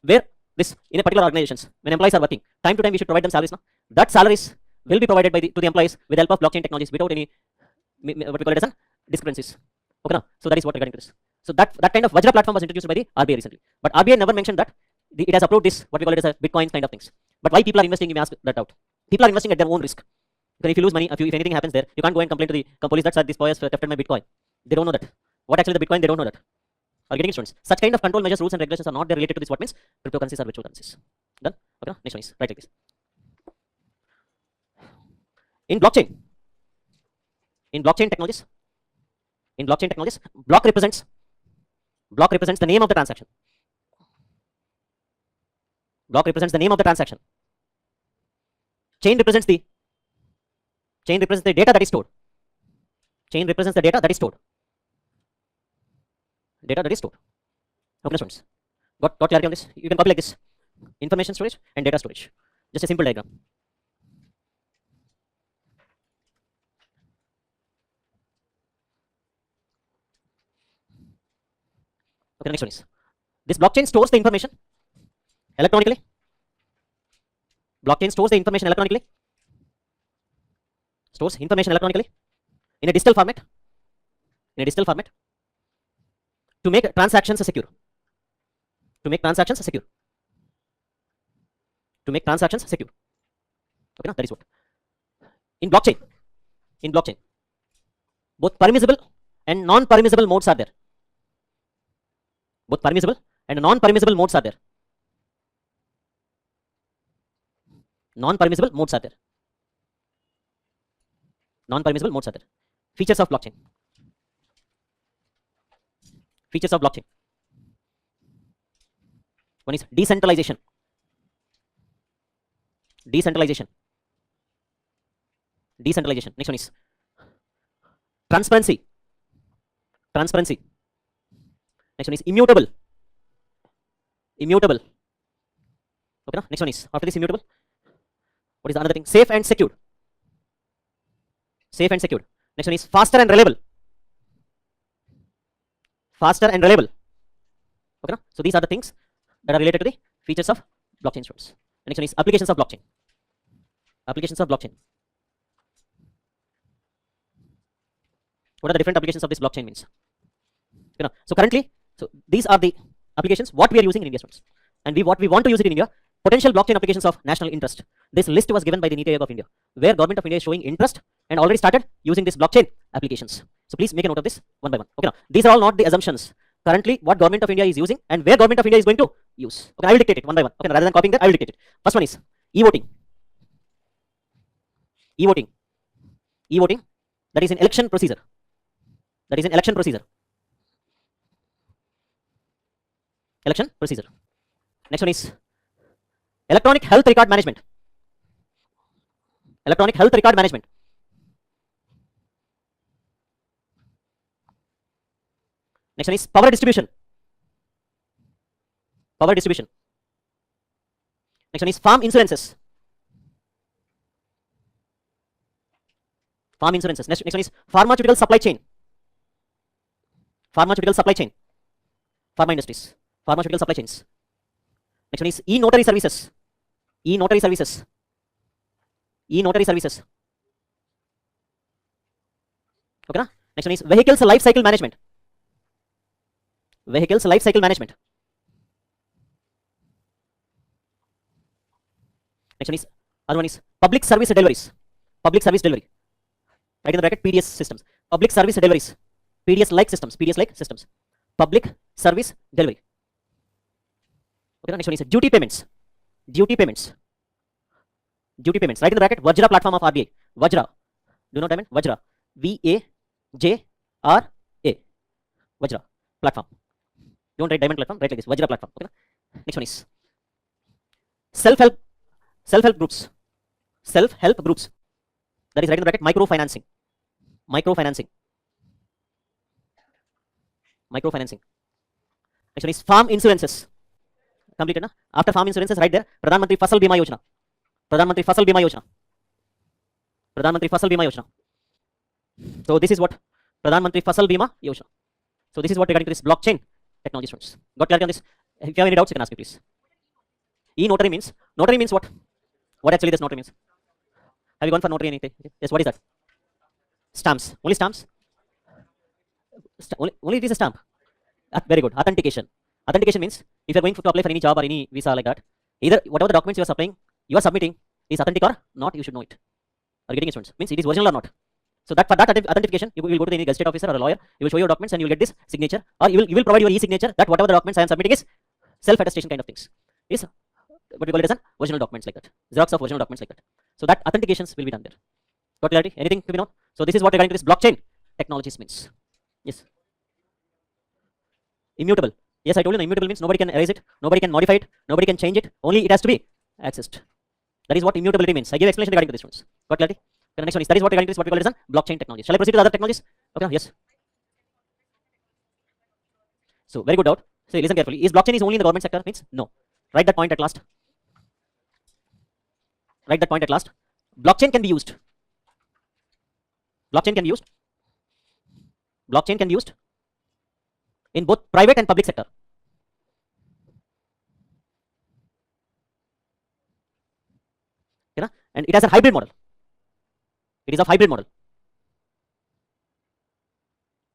where this in a particular organizations, when employees are working, time to time we should provide them salaries. Now, that salaries will be provided by to the employees with the help of blockchain technologies without any what we call it as discrepancies. Okay, now, so that is what regarding to this. So that kind of Vajra platform was introduced by the RBI recently, but RBI never mentioned that it has approved this what we call it as a Bitcoin kind of things. But why people are investing? You may ask that out. People are investing at their own risk. Because if you lose money, if anything happens there, you can't go and complain to the police that this boy has thefted my Bitcoin. They don't know that. What actually the Bitcoin? They don't know that. Are you getting it, students? Such kind of control measures, rules and regulations are not there related to this. What means cryptocurrencies or virtual currencies. Done? Okay, next one is right like this. In blockchain technologies, block represents the name of the transaction. Chain represents the data that is stored. Okay, students. Got clarity on this? You can copy like this: information storage and data storage. Just a simple diagram. Okay, next one is this blockchain stores the information electronically. Stores information electronically in a digital format. To make transactions secure. Okay, now that is what. In blockchain, both permissible and non-permissible modes are there. Non-permissible modes are there. Features of blockchain. Features of blockchain. One is decentralization. Decentralization. Decentralization. Next one is transparency. Transparency. Next one is immutable. Immutable. Okay, next one is, after this immutable, what is the another thing? Safe and secured. Safe and secured. Next one is faster and reliable. Faster and reliable. Okay, so these are the things that are related to the features of blockchain instruments. The next one is applications of blockchain. Applications of blockchain. What are the different applications of this blockchain means? You know, so currently, so these are the applications what we are using in India, students, and what we want to use it in India. Potential blockchain applications of national interest. This list was given by the NITI Aayog of India, where government of India is showing interest and already started using this blockchain applications. So please make a note of this one by one. Okay, now these are all not the assumptions. Currently, what government of India is using and where government of India is going to use. Okay, I will dictate it one by one. Okay, rather than copying that, I will dictate it. First one is e-voting. E-voting. E-voting. That is an election procedure. That is an election procedure. Election procedure. Next one is electronic health record management. Electronic health record management. Next one is power distribution. Power distribution. Next one is farm insurances. Farm insurances. Next one is pharmaceutical supply chain. Pharmaceutical supply chain. Pharma industries. Pharmaceutical supply chains. Next one is e-notary services. E-notary services. E-notary services. Okay, na? Next one is vehicles life cycle management. Vehicles life cycle management. Next one is, other one is public service deliveries. Public service delivery. Right in the bracket, PDS systems. Public service deliveries. PDS like systems. PDS like systems. Public service delivery. Okay, next one is duty payments. Duty payments. Duty payments. Right in the bracket, Vajra platform of RBI. Vajra. Do you know diamond? Vajra. V-A-J-R-A. Vajra platform. Don't write diamond platform, write like this. Vajra platform. Okay. Next one is self-help groups. Self-help groups. That is right in the bracket, microfinancing. Microfinancing. Microfinancing. Next one is farm insurances. Completed, na? After farm insurances, right there, Pradhan Mantri Fasal Bima Yojana. Pradhan Mantri Fasal Bima Yojana. Pradhan Mantri Fasal Bima Yojana. So this is what Pradhan Mantri Fasal Bima Yojana. So this is what regarding to this blockchain technology, students. Got clarity on this? If you have any doubts, you can ask me, please. E-notary means what? What actually this notary means? Have you gone for notary anything? Yes, what is that? Stamps. Only stamps? Only it is a stamp. Very good. Authentication. Authentication means if you are going to apply for any job or any visa like that, either whatever the documents you are submitting is authentic or not, you should know it. Are you getting it, students? Means it is original or not. So that for that authentication, you will go to any gazetted officer or a lawyer, you will show your documents and you will get this signature, or you will provide your e-signature that whatever the documents I am submitting is self-attestation kind of things. Is what we call it as an original documents like that. Xerox of original documents like that. So that authentications will be done there. Got clarity? Anything to be known? So this is what regarding to this blockchain technologies means. Yes. Immutable. Yes, I told you, immutable means nobody can erase it, nobody can modify it, nobody can change it, only it has to be accessed. That is what immutability means. I give explanation regarding to this ones. Got clarity? The next one is, that is what regarding to this, what we call it as blockchain technology. Shall I proceed to the other technologies? Okay, yes. So, very good doubt. So, listen carefully. Is blockchain is only in the government sector? Means no. Write that point at last. Write that point at last. Blockchain can be used. Blockchain can be used. Blockchain can be used in both private and public sector. Okay, and it has a hybrid model. It is a hybrid model.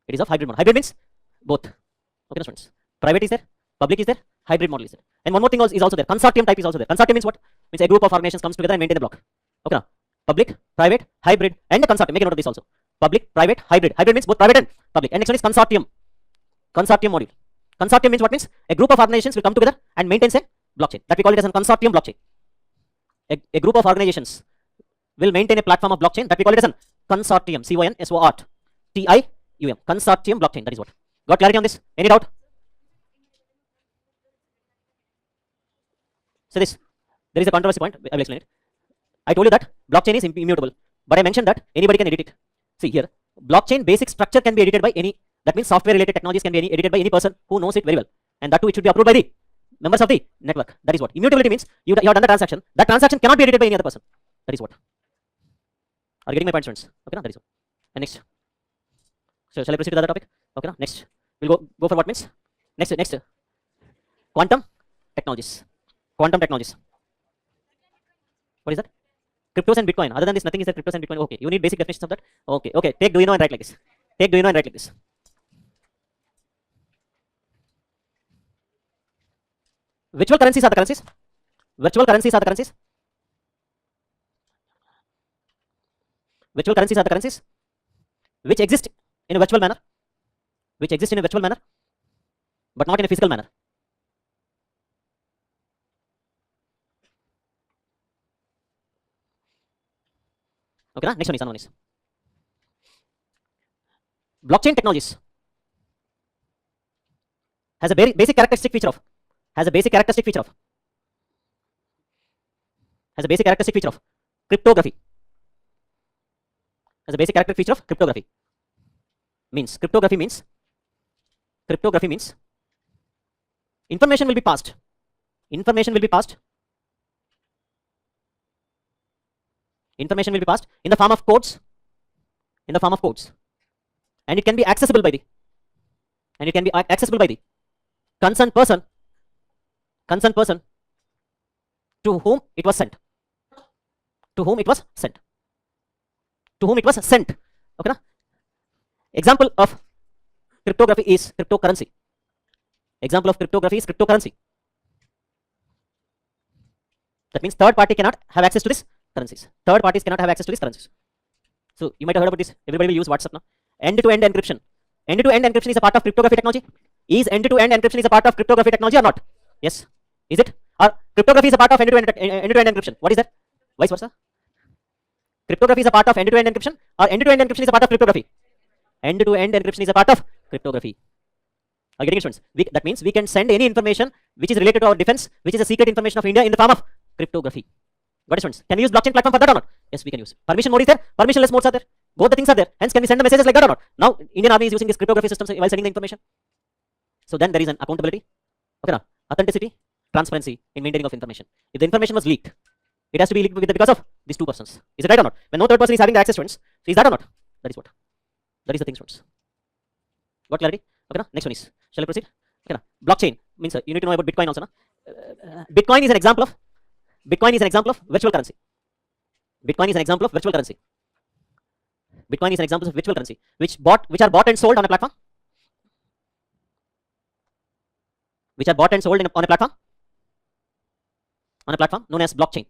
It is a hybrid model. Hybrid means both. Okay, students. Private is there, public is there, hybrid model is there. And one more thing is also there. Consortium type is also there. Consortium means what? Means a group of organizations comes together and maintain the block. Okay, now public, private, hybrid, and the consortium. Make a note of this also. Public, private, hybrid. Hybrid means both private and public. And next one is consortium. Consortium module. Consortium means what? Means a group of organizations will come together and maintain a blockchain. That we call it as a consortium blockchain. A group of organizations will maintain a platform of blockchain that we call it as a consortium. C-O-N-S-O-R-T-I-U-M. Consortium blockchain. That is what. Got Got clarity on this? Any doubt? So this, there is a controversy point. I will explain it. I told you that blockchain is immutable, but I mentioned that anybody can edit it. See here, blockchain basic structure can be edited by any. That means software related technologies can be edited by any person who knows it very well, and that too it should be approved by the members of the network. That is what immutability means. You have done the transaction. That transaction cannot be edited by any other person. That is what. Are you getting my point, students? Okay, that is what. And next. So shall I proceed to the other topic? Okay, next. We'll go for what means? Next. Quantum technologies. Quantum technologies. What is that? Cryptos and Bitcoin. Other than this, nothing is that cryptos and Bitcoin. Okay, you need basic definitions of that. Okay. Take do you know and write like this. Take do you know and write like this. Virtual currencies are the currencies. Virtual currencies are the currencies. Virtual currencies are the currencies which exist in a virtual manner. Which exist in a virtual manner, but not in a physical manner. Okay, next one is another one is blockchain technologies has a very basic characteristic feature of cryptography. Has a basic characteristic feature of cryptography. Cryptography means information will be passed. Information will be passed in the form of codes. And it can be accessible by the concerned person to whom it was sent. Okay, na? Example of cryptography is cryptocurrency. That means third party cannot have access to this currencies. So you might have heard about this. Everybody will use WhatsApp now. End-to-end encryption. End-to-end encryption is a part of cryptography technology. Is end-to-end encryption is a part of cryptography technology or not? Yes. Is it? Or cryptography is a part of end-to-end encryption? What is that? Vice versa. Cryptography is a part of end-to-end encryption, or end-to-end encryption is a part of cryptography? End-to-end encryption is a part of cryptography. Are you getting it, students? That means we can send any information which is related to our defense, which is a secret information of India, in the form of cryptography. Got it, students? Can we use blockchain platform for that or not? Yes, we can use. Permission mode is there, permissionless modes are there. Both the things are there. Hence, can we send the messages like that or not? Now, Indian Army is using this cryptography system while sending the information. So then there is an accountability. Okay, now authenticity, transparency in maintaining of information. If the information was leaked, it has to be leaked because of these two persons. Is it right or not? When no third person is having the access, students, so is that or not? That is what. That is the thing, students. Got clarity? Okay, now next one is. Shall I proceed? Okay, now blockchain means you need to know about Bitcoin also. Na? Bitcoin is an example of virtual currency. Bitcoin is an example of virtual currency, which are bought and sold on a platform. On a platform known as blockchain.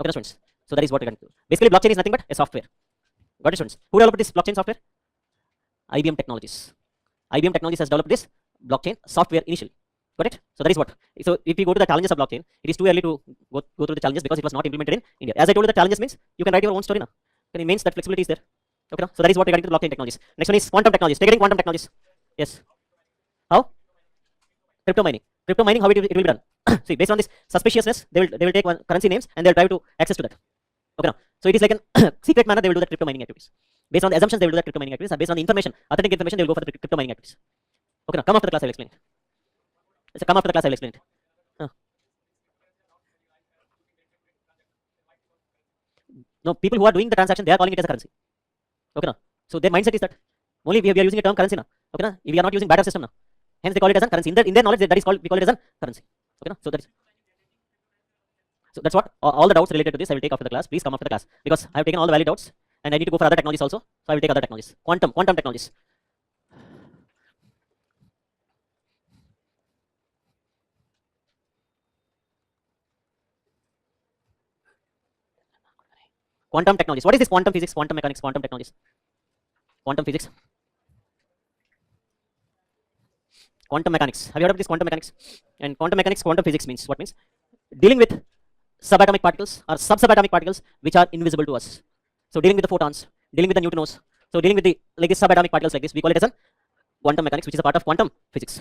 Okay, students. So that is what we're going to do. Basically, blockchain is nothing but a software. Got it, students? Who developed this blockchain software? IBM Technologies. IBM Technologies has developed this blockchain software initially. Got it? So that is what. So if we go to the challenges of blockchain, it is too early to go through the challenges because it was not implemented in India. As I told you, the challenges means you can write your own story now. It means that flexibility is there. Okay, so that is what regarding to blockchain technologies. Next one is quantum technologies. Take quantum technologies. Yes. How? Crypto mining, how it will be done. See, based on this suspiciousness, they will take one currency names and they'll try to access to that. Okay, now, so it is like an secret manner they will do that crypto mining activities. Based on the assumptions, they will do that crypto mining activities, and based on the information, authentic information, they will go for the crypto mining activities. Okay, now come after the class, I will explain it. Come after the class, I will explain it. No, people who are doing the transaction, they are calling it as a currency. Okay, now, so their mindset is that only we are using a term currency now. Okay, now, we are not using barter system now. Hence, they call it as a currency. In their knowledge, that is called, we call it as a currency. Okay, now, so that's what all the doubts related to this I will take after the class. Please come after the class because I have taken all the valid doubts and I need to go for other technologies also. So I will take other technologies. Quantum technologies. Quantum technologies. What is this quantum physics, quantum mechanics, quantum technologies? Quantum physics. Quantum mechanics. Have you heard of this quantum mechanics? And quantum mechanics, quantum physics means what? Means dealing with subatomic particles or subatomic particles which are invisible to us. So dealing with the photons, dealing with the neutrinos, so dealing with the like this subatomic particles like this, we call it as a quantum mechanics, which is a part of quantum physics.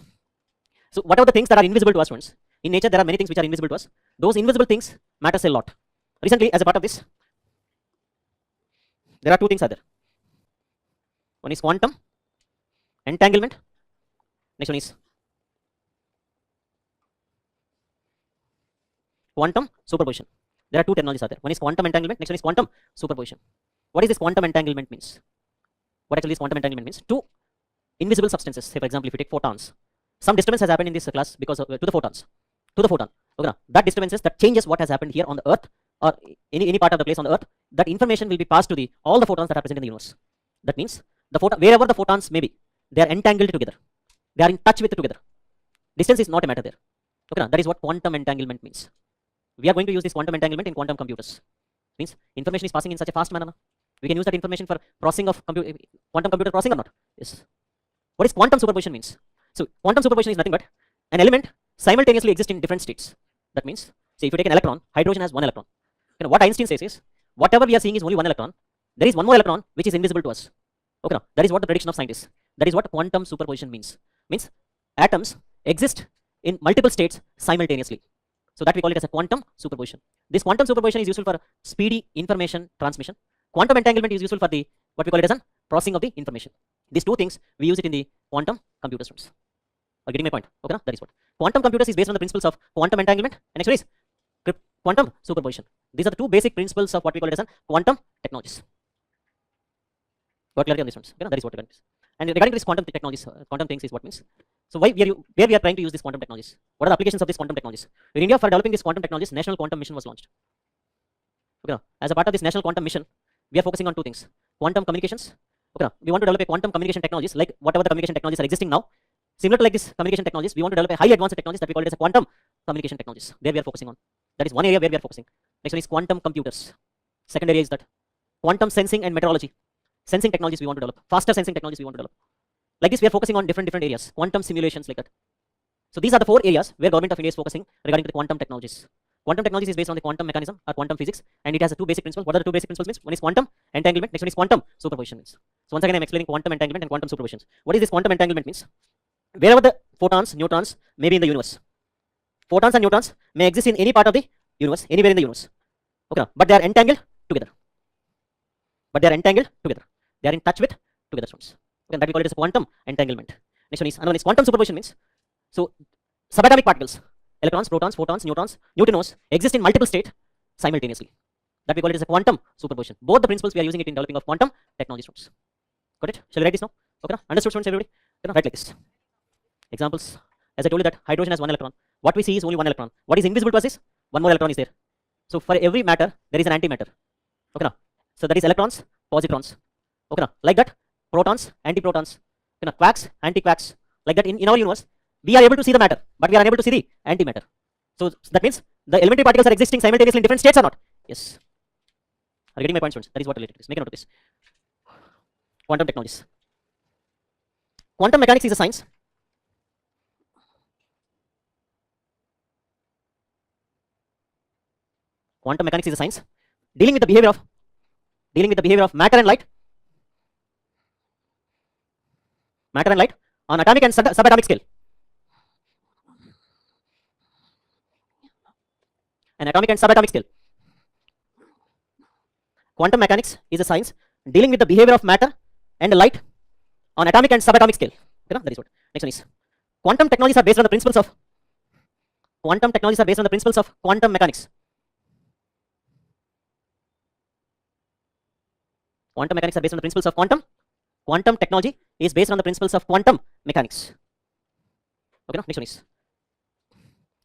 So whatever the things that are invisible to us, friends, in nature there are many things which are invisible to us. Those invisible things matters a lot. Recently, as a part of this, there are two things are there. One is quantum entanglement. Next one is quantum superposition. There are two terminologies are there. One is quantum entanglement. Next one is quantum superposition. What is this quantum entanglement means? What actually is quantum entanglement means? Two invisible substances. Say for example, if you take photons, some disturbance has happened in this class because of to the photons, to the photon. Okay, that disturbances that changes what has happened here on the Earth or any part of the place on the Earth. That information will be passed to the all the photons that are present in the universe. That means the photon, wherever the photons may be, they are entangled together. They are in touch with together. Distance is not a matter there. Okay, that is what quantum entanglement means. We are going to use this quantum entanglement in quantum computers. Means information is passing in such a fast manner. We can use that information for processing of quantum computer processing or not. Yes. What is quantum superposition means? So quantum superposition is nothing but an element simultaneously exists in different states. That means, say if you take an electron, hydrogen has one electron. You know, what Einstein says is, whatever we are seeing is only one electron. There is one more electron which is invisible to us. Okay, now, that is what the prediction of scientists. That is what quantum superposition means. Means atoms exist in multiple states simultaneously. So that we call it as a quantum superposition. This quantum superposition is useful for speedy information transmission. Quantum entanglement is useful for the what we call it as a processing of the information. These two things we use it in the quantum computer systems. Are you getting my point? Okay, that is what quantum computers is based on the principles of quantum entanglement. And next one is quantum superposition. These are the two basic principles of what we call it as a quantum technologies. Got clarity on this ones? Okay, that is what it is. And regarding to this quantum technologies, quantum things is what means. So where we are trying to use this quantum technologies? What are the applications of this quantum technologies? In India, for developing this quantum technologies, National Quantum Mission was launched. Okay, as a part of this National Quantum Mission, we are focusing on two things: quantum communications. Okay, we want to develop a quantum communication technologies like whatever the communication technologies are existing now. Similar to like this communication technologies, we want to develop a high advanced technologies that we call it as a quantum communication technologies. There we are focusing on. That is one area where we are focusing. Next one is quantum computers. Second area is that quantum sensing and meteorology. Sensing technologies we want to develop. Faster sensing technologies we want to develop. Like this, we are focusing on different areas. Quantum simulations like that. So these are the four areas where Government of India is focusing regarding to the quantum technologies. Quantum technologies is based on the quantum mechanism or quantum physics, and it has two basic principles. What are the two basic principles means? One is quantum entanglement. Next one is quantum superposition means. So once again, I'm explaining quantum entanglement and quantum superposition. What is this quantum entanglement means? Wherever the photons, neutrons may be in the universe, photons and neutrons may exist in any part of the universe, anywhere in the universe. Okay, but they are entangled together. They are in touch with together. Okay, that we call it as quantum entanglement. Next one is another one is quantum superposition means. So subatomic particles, electrons, protons, photons, neutrons, neutrinos exist in multiple states simultaneously. That we call it as a quantum superposition. Both the principles we are using it in developing of quantum technology. Got it? Shall we write this now? Okay, understood, students, everybody? Write like this. Examples. As I told you that hydrogen has one electron. What we see is only one electron. What is invisible to us is one more electron is there. So for every matter there is an antimatter. Okay, now. So that is electrons, positrons. Okay, now. Like that, protons, antiprotons. Okay, now. Quarks, antiquarks. Like that in our universe, we are able to see the matter, but we are unable to see the antimatter. So that means the elementary particles are existing simultaneously in different states or not? Yes. Are you getting my point, students? That is what related is. Make a note of this. Quantum technologies. Quantum mechanics is a science. Quantum mechanics is a science dealing with the behavior of matter and light on atomic and subatomic scale. An atomic and subatomic scale. Quantum mechanics is a science dealing with the behavior of matter and light on atomic and subatomic scale. Okay, that is what. Next one is quantum technologies are based on the principles of quantum mechanics. Quantum mechanics are based on the principles of quantum. Quantum technology is based on the principles of quantum mechanics. Okay, now next one is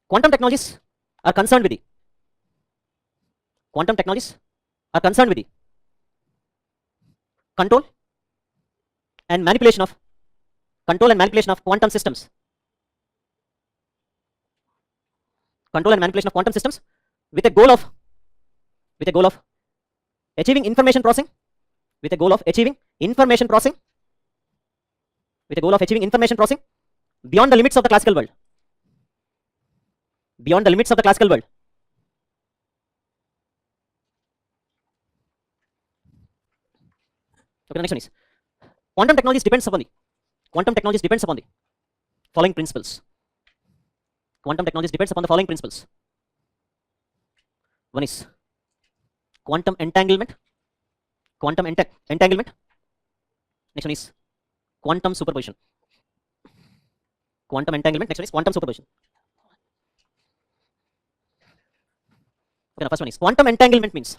quantum technologies are concerned with the control and manipulation of quantum systems. Control and manipulation of quantum systems with a goal of achieving information processing. With a goal of achieving information processing beyond the limits of the classical world. Okay, next one is quantum technologies depends upon the following principles. Quantum technologies depends upon the following principles. One is quantum entanglement. Next one is quantum superposition. Quantum entanglement. Next one is quantum superposition. Okay, the first one is quantum entanglement means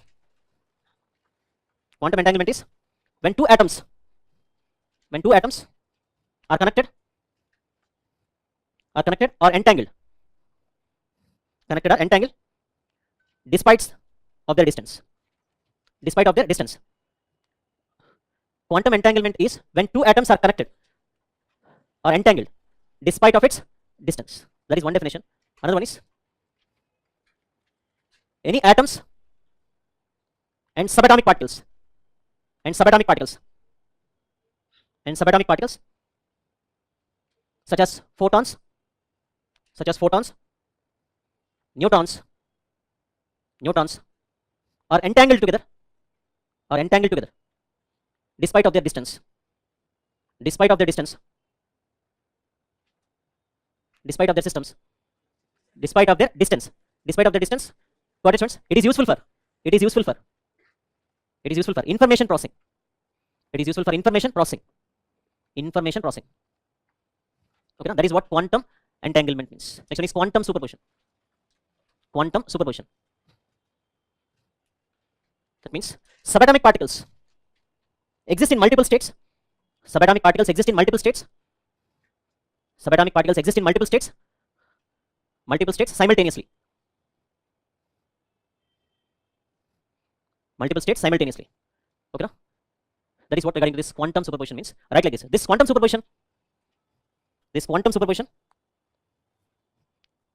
when two atoms are connected or entangled despite of their distance. Quantum entanglement is when two atoms are connected or entangled despite of its distance. That is one definition. Another one is any atoms and subatomic particles such as photons, neutrons are entangled together despite of their distance. Despite of their systems. Despite of their distance. Got it, friends? It is useful for information processing. Okay, that is what quantum entanglement means. Next one is quantum superposition. That means subatomic particles exist in multiple states. Simultaneously. Okay, no? That is what regarding to this quantum superposition means. Right, like this. This quantum superposition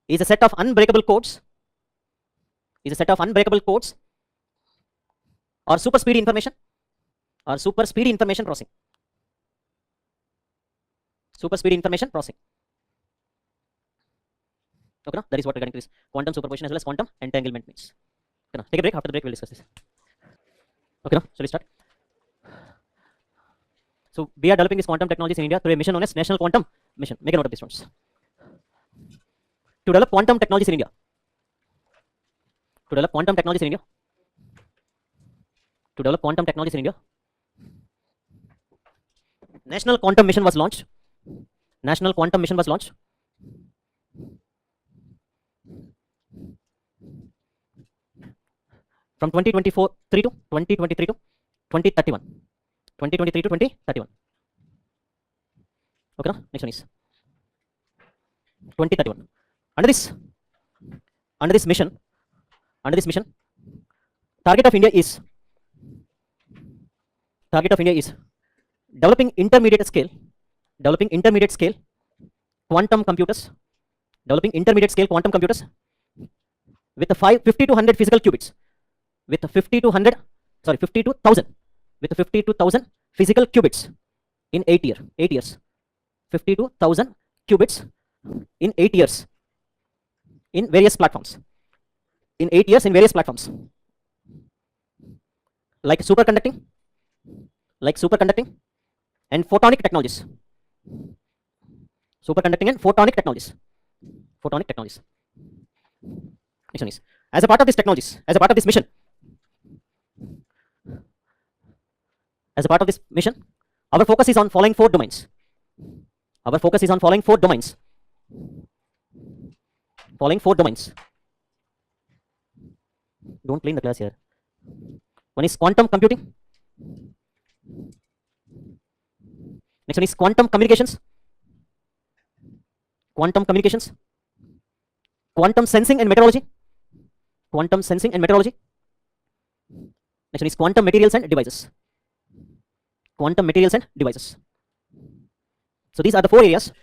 is a set of unbreakable codes. Or super speedy information processing. Okay, no? That is what regarding to this quantum superposition as well as quantum entanglement means. Okay, no? Take a break. After the break, we'll discuss this. Okay, no? Shall we start? So we are developing these quantum technologies in India through a mission known as National Quantum Mission. Make a note of these ones. To develop quantum technologies in India. National Quantum Mission was launched. From 2023 to 2031. Okay, no? Next one is 2031. Under this mission, target of India is developing intermediate scale quantum computers. With the 50 to 100 physical qubits. With 52,000 physical qubits in 8 years. 52,000 qubits in 8 years in various platforms. Like superconducting and photonic technologies. Next one is, as a part of this mission, our focus is on following four domains. Don't play in the class here. One is quantum computing. Next one is quantum communications. Quantum sensing and meteorology. Next one is quantum materials and devices. So these are the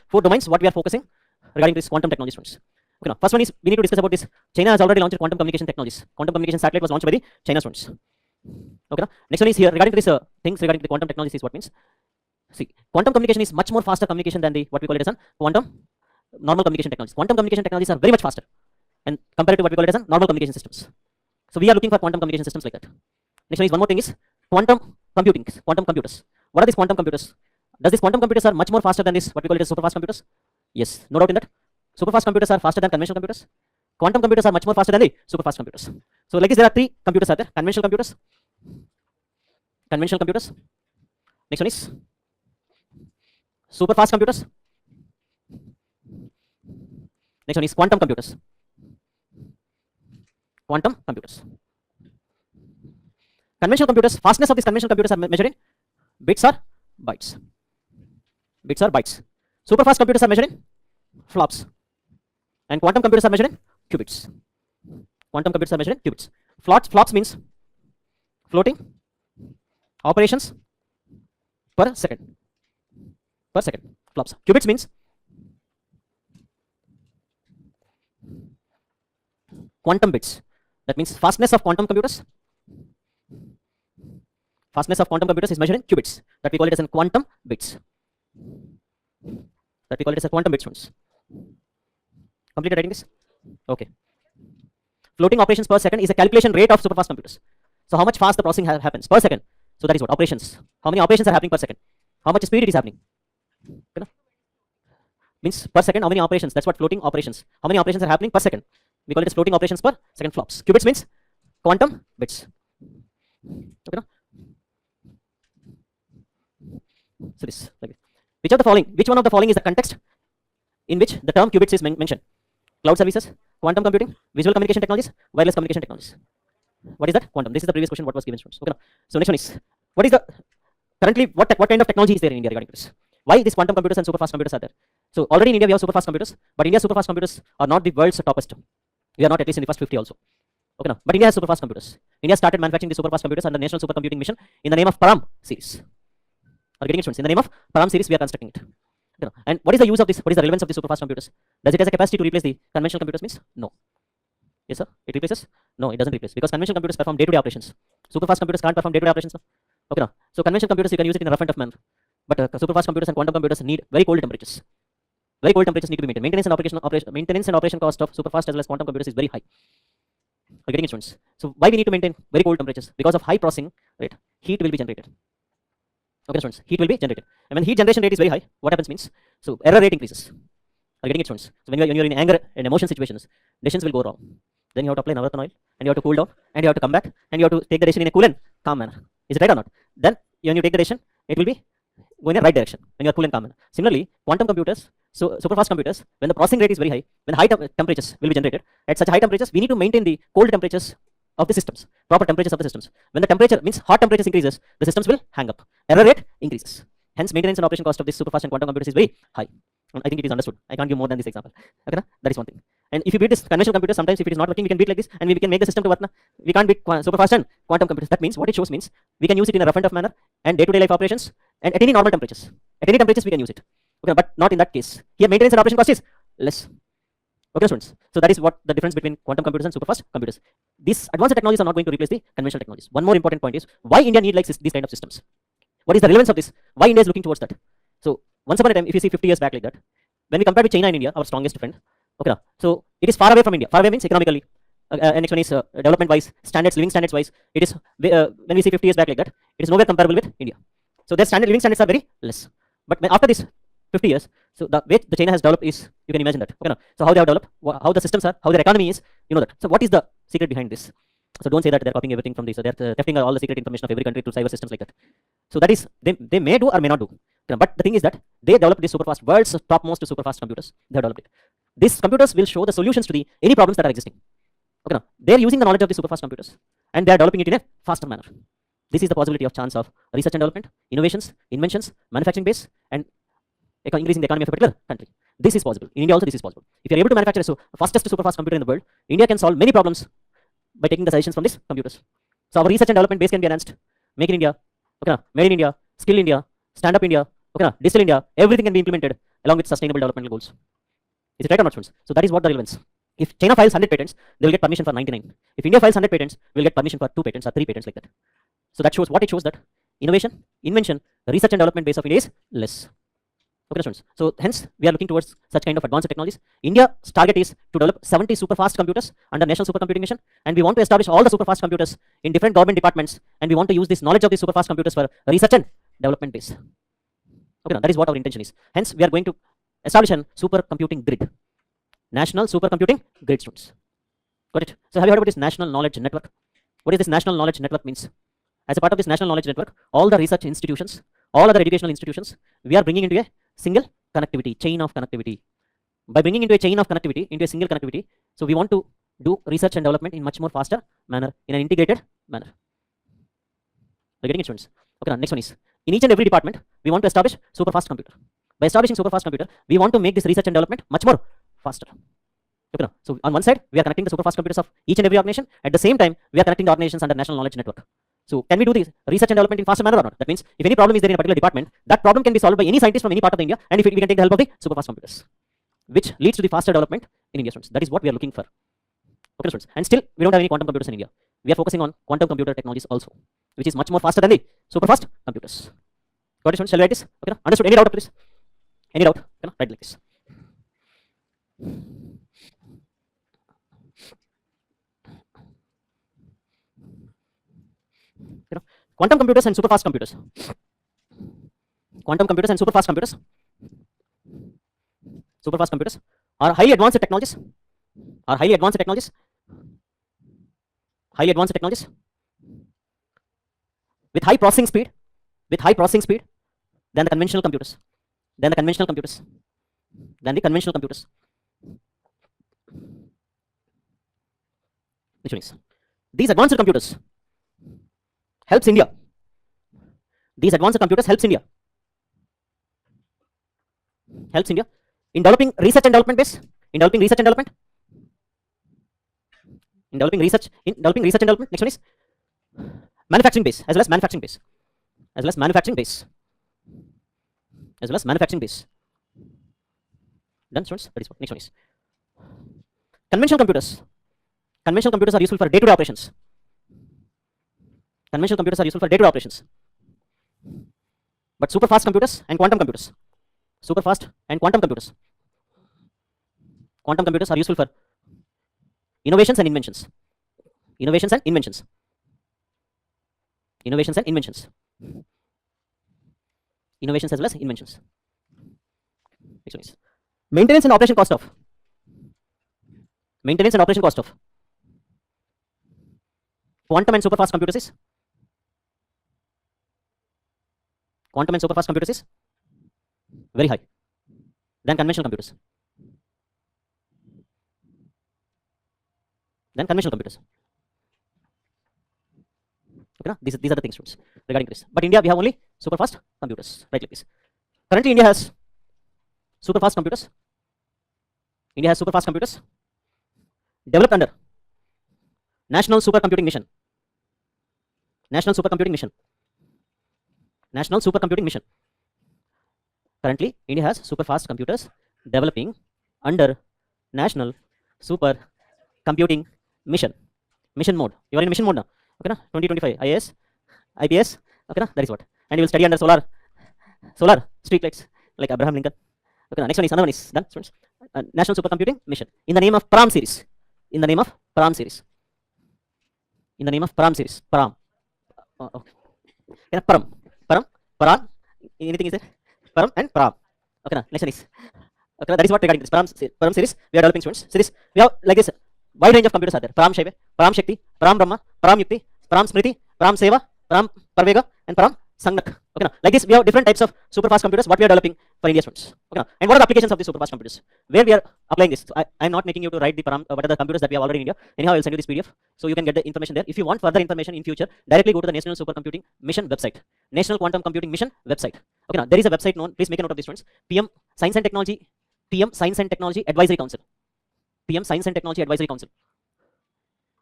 four domains what we are focusing regarding this quantum technology students. Okay, now first one is we need to discuss about this. China has already launched quantum communication technologies. Quantum communication satellite was launched by the China students. Okay, now next one is here regarding to this things regarding the quantum technologies is what means. See, quantum communication is much more faster communication than the what we call it as normal communication technologies. Quantum communication technologies are very much faster and compared to what we call it as normal communication systems. So we are looking for quantum communication systems like that. Next one is one more thing is quantum computing, quantum computers. What are these quantum computers? Does these quantum computers are much more faster than this, what we call it as super fast computers? Yes, no doubt in that. Super fast computers are faster than conventional computers. Quantum computers are much more faster than the super fast computers. So like this, there are three computers are there. Conventional computers. Conventional computers. Next one is super fast computers. Next one is quantum computers. Quantum computers. Conventional computers, fastness of these conventional computers are measured in bits or bytes. Bits or bytes. Super fast computers are measured in flops. And quantum computers are measured in qubits. Quantum computers are measured in qubits. Flops means floating operations per second. Per second. Flops. Qubits means quantum bits. That means fastness of quantum computers. Fastness of quantum computers is measured in qubits. That we call it as in quantum bits. That we call it as a quantum bits ones. Completed writing this? Okay. Floating operations per second is a calculation rate of superfast computers. So how much fast the processing happens per second. So that is what operations. How many operations are happening per second? How much speed it is happening? You know? Means per second how many operations? That's what floating operations. How many operations are happening per second? We call it as floating operations per second flops. Qubits means quantum bits. Okay, no? So this like which one of the following is the context in which the term qubits is mentioned? Cloud services, quantum computing, visual communication technologies, wireless communication technologies. What is that? Quantum. This is the previous question what was given. Okay, no? So next one is what is the currently what kind of technology is there in India regarding this? Why these quantum computers and super fast computers are there? So already in India we have super fast computers, but India's super fast computers are not the world's toppest. We are not at least in the first 50 also. Okay, no? But India has super fast computers. India started manufacturing the super fast computers under the National Supercomputing Mission in the name of Param series. Are getting it, students? In the name of Param series, we are constructing it. Okay, no? And what is the use of this? What is the relevance of the super fast computers? Does it has a capacity to replace the conventional computers? Means no. Yes, sir. It replaces? No, it doesn't replace because conventional computers perform day-to-day operations. Super fast computers can't perform day-to-day operations. No? Okay, no? So conventional computers you can use it in a rough and tough manner, but super fast computers and quantum computers need very cold temperatures. Very cold temperatures need to be maintained. Maintenance and operation cost of super fast as well as quantum computers is very high. Are getting it, students? So why we need to maintain very cold temperatures? Because of high processing rate, heat will be generated. Okay, students, heat will be generated. And when heat generation rate is very high, what happens means, so error rate increases. Are getting it, students? So when you're in anger and emotion situations, decisions will go wrong. Then you have to apply Navratna oil, and you have to cool down, and you have to come back, and you have to take the decision in a cool and calm manner. Is it right or not? Then when you take the decision, it will be going in the right direction when you are cool and calm manner. Similarly, quantum computers, so super fast computers, when the processing rate is very high, when high temperatures will be generated, at such high temperatures, we need to maintain the cold temperatures of the systems, proper temperatures of the systems. When the temperature means hot temperatures increases, the systems will hang up. Error rate increases. Hence, maintenance and operation cost of this super fast and quantum computers is very high. And I think it is understood. I can't give more than this example. Okay, na? That is one thing. And if you beat this conventional computer, sometimes if it is not working, we can beat like this, and we can make the system to work. Na? We can't beat super fast and quantum computers. That means what it shows means we can use it in a rough and tough manner and day-to-day life operations and at any normal temperatures. At any temperatures we can use it. Okay, but not in that case. Here, maintenance and operation cost is less. Okay, students. So that is what the difference between quantum computers and super fast computers. These advanced technologies are not going to replace the conventional technologies. One more important point is why India need like these kind of systems. What is the relevance of this? Why India is looking towards that? So once upon a time, if you see 50 years back like that, when we compare with China and India, our strongest friend, okay, so it is far away from India. Far away means economically. And next one is development wise, standards, living standards wise. It is when we see 50 years back like that, it is nowhere comparable with India. So their living standards are very less. But after this 50 years, so the way the China has developed is, you can imagine that. Okay, so how they have developed, how the systems are, how their economy is, you know that. So what is the secret behind this? So don't say that they're copying everything from this. So they're thefting all the secret information of every country to cyber systems like that. So that is, they may do or may not do. But the thing is that they developed this super fast, world's topmost super fast computers. They have developed it. These computers will show the solutions to any problems that are existing. Okay, now they're using the knowledge of the super fast computers and they are developing it in a faster manner. This is the possibility of chance of research and development, innovations, inventions, manufacturing base, and increasing the economy of a particular country. This is possible. In India also this is possible. If you are able to manufacture a fastest super fast computer in the world, India can solve many problems by taking the suggestions from these computers. So our research and development base can be enhanced. Make in India, okay, made in India, skill India, stand up India, okay, digital India, everything can be implemented along with sustainable developmental goals. Is it right or not, students? So that is what the relevance. If China files 100 patents, they will get permission for 99. If India files 100 patents, we will get permission for 2 patents or 3 patents like that. So that shows what it shows, that innovation, invention, research and development base of India is less. Okay, students. So hence we are looking towards such kind of advanced technologies. India's target is to develop 70 super fast computers under National Supercomputing Mission, and we want to establish all the super fast computers in different government departments, and we want to use this knowledge of these super fast computers for research and development base. Okay, now that is what our intention is. Hence we are going to establish a supercomputing grid, national supercomputing grid, students. Got it? So have you heard about this national knowledge network? What is this national knowledge network means? As a part of this national knowledge network, all the research institutions, all other educational institutions, we are bringing into a single connectivity, chain of connectivity. By bringing into a chain of connectivity, into a single connectivity, so we want to do research and development in much more faster manner, in an integrated manner. We're getting it, students. Okay, now next one is, in each and every department, we want to establish super fast computer. By establishing super fast computer, we want to make this research and development much more faster. Okay, now, so on one side, we are connecting the super fast computers of each and every organization. At the same time, we are connecting the organizations under national knowledge network. So can we do this research and development in faster manner or not? That means if any problem is there in a particular department, that problem can be solved by any scientist from any part of the India, and if we can take the help of the super fast computers, which leads to the faster development in India, students. That is what we are looking for. Okay, students. And still, we don't have any quantum computers in India. We are focusing on quantum computer technologies also, which is much more faster than the super fast computers. Got it, students? Shall we write this? Okay, understood? Any doubt up to this? Any doubt? Okay, write like this. Quantum computers and super fast computers. Quantum computers and super fast computers. Super fast computers are highly advanced technologies. Are highly advanced technologies. Highly advanced technologies with high processing speed. With high processing speed than the conventional computers. Than the conventional computers. Than the conventional computers. Which means these advanced computers helps India. These advanced computers helps India. Helps India in developing research and development base. In developing research and development. In developing research and development. Next one is manufacturing base, as well as manufacturing base. As well as manufacturing base. As well as manufacturing base. Done, students? That is what. Next one is conventional computers. Conventional computers are useful for day-to-day operations. Conventional computers are useful for day-to-day operations. But super fast computers and quantum computers. Super fast and quantum computers. Quantum computers are useful for innovations and inventions. Innovations and inventions. Innovations and inventions. Innovations as well as inventions. Next one is maintenance and operation cost of. Maintenance and operation cost of quantum and super fast computers is. Quantum and super fast computers is very high than conventional computers. Than conventional computers. Okay, these are the things, students, regarding this. But India, we have only super fast computers, right, like this. Currently, India has super fast computers. India has super fast computers developed under National Supercomputing Mission. National Supercomputing Mission. National Supercomputing Mission. Currently, India has super fast computers developing under National Supercomputing Mission. Mission mode. You are in mission mode now. Okay, na? 2025 IAS, IPS. Okay, na? That is what. And you will study under solar street lights like Abraham Lincoln. Okay, na? Next one is another one is done, students. National Supercomputing Mission. In the name of PRAM series. In the name of PRAM series. In the name of PRAM series. PRAM. Okay. Okay, Param. Anything is there? Param and Param. Okay, na? Next one is. Okay, that is what regarding this Param series we are developing, students. Series we have like this wide range of computers are there. Param Shaiva, Param Shakti, Param Brahma, Param Yukti, Param Smriti, Param Seva, Param Parvega, and Param Sangnak. Okay, now like this we have different types of super fast computers what we are developing for India, students. Okay, now, and what are the applications of these super fast computers? Where we are applying this? So I am not making you to write the Param, what are the computers that we have already in India. Anyhow, I will send you this PDF so you can get the information there. If you want further information in future, directly go to the National Supercomputing Mission website. National Quantum Computing Mission website. Okay, now there is a website known. Please make a note of this, students. PM Science and Technology. PM Science and Technology Advisory Council. PM Science and Technology Advisory Council.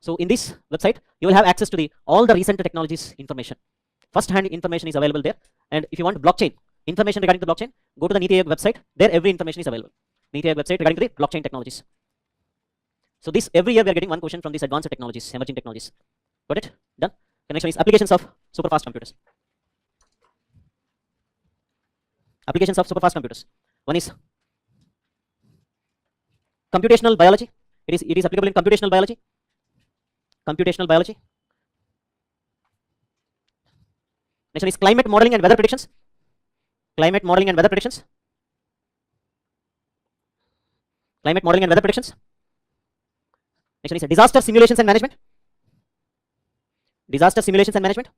So in this website, you will have access to all the recent technologies information. First-hand information is available there. And if you want blockchain information regarding the blockchain, go to the NITI Aayog website. There, every information is available. NITI Aayog website regarding the blockchain technologies. So this every year we are getting one question from these advanced technologies, emerging technologies. Got it? Done. The next one is applications of super fast computers. applications of super fast computers. One is computational biology. It is applicable in computational biology. Computational biology. Next one is climate modeling and weather predictions. Climate modeling and weather predictions. Climate modeling and weather predictions. Next one is disaster simulations and management. Disaster simulations and management.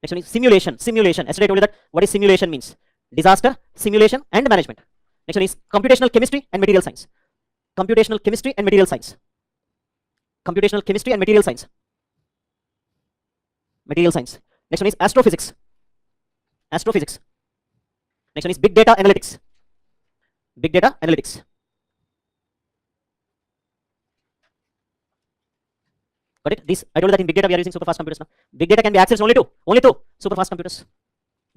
Next one is simulation. Simulation. Yesterday I told you that what is simulation means. Disaster, simulation, and management. Next one is computational chemistry and material science. Computational chemistry and material science. Computational chemistry and material science. Material science. Next one is astrophysics. Astrophysics. Next one is big data analytics. Big data analytics. Got it? This I told you that in big data we are using super fast computers now. Big data can be accessed only to super fast computers.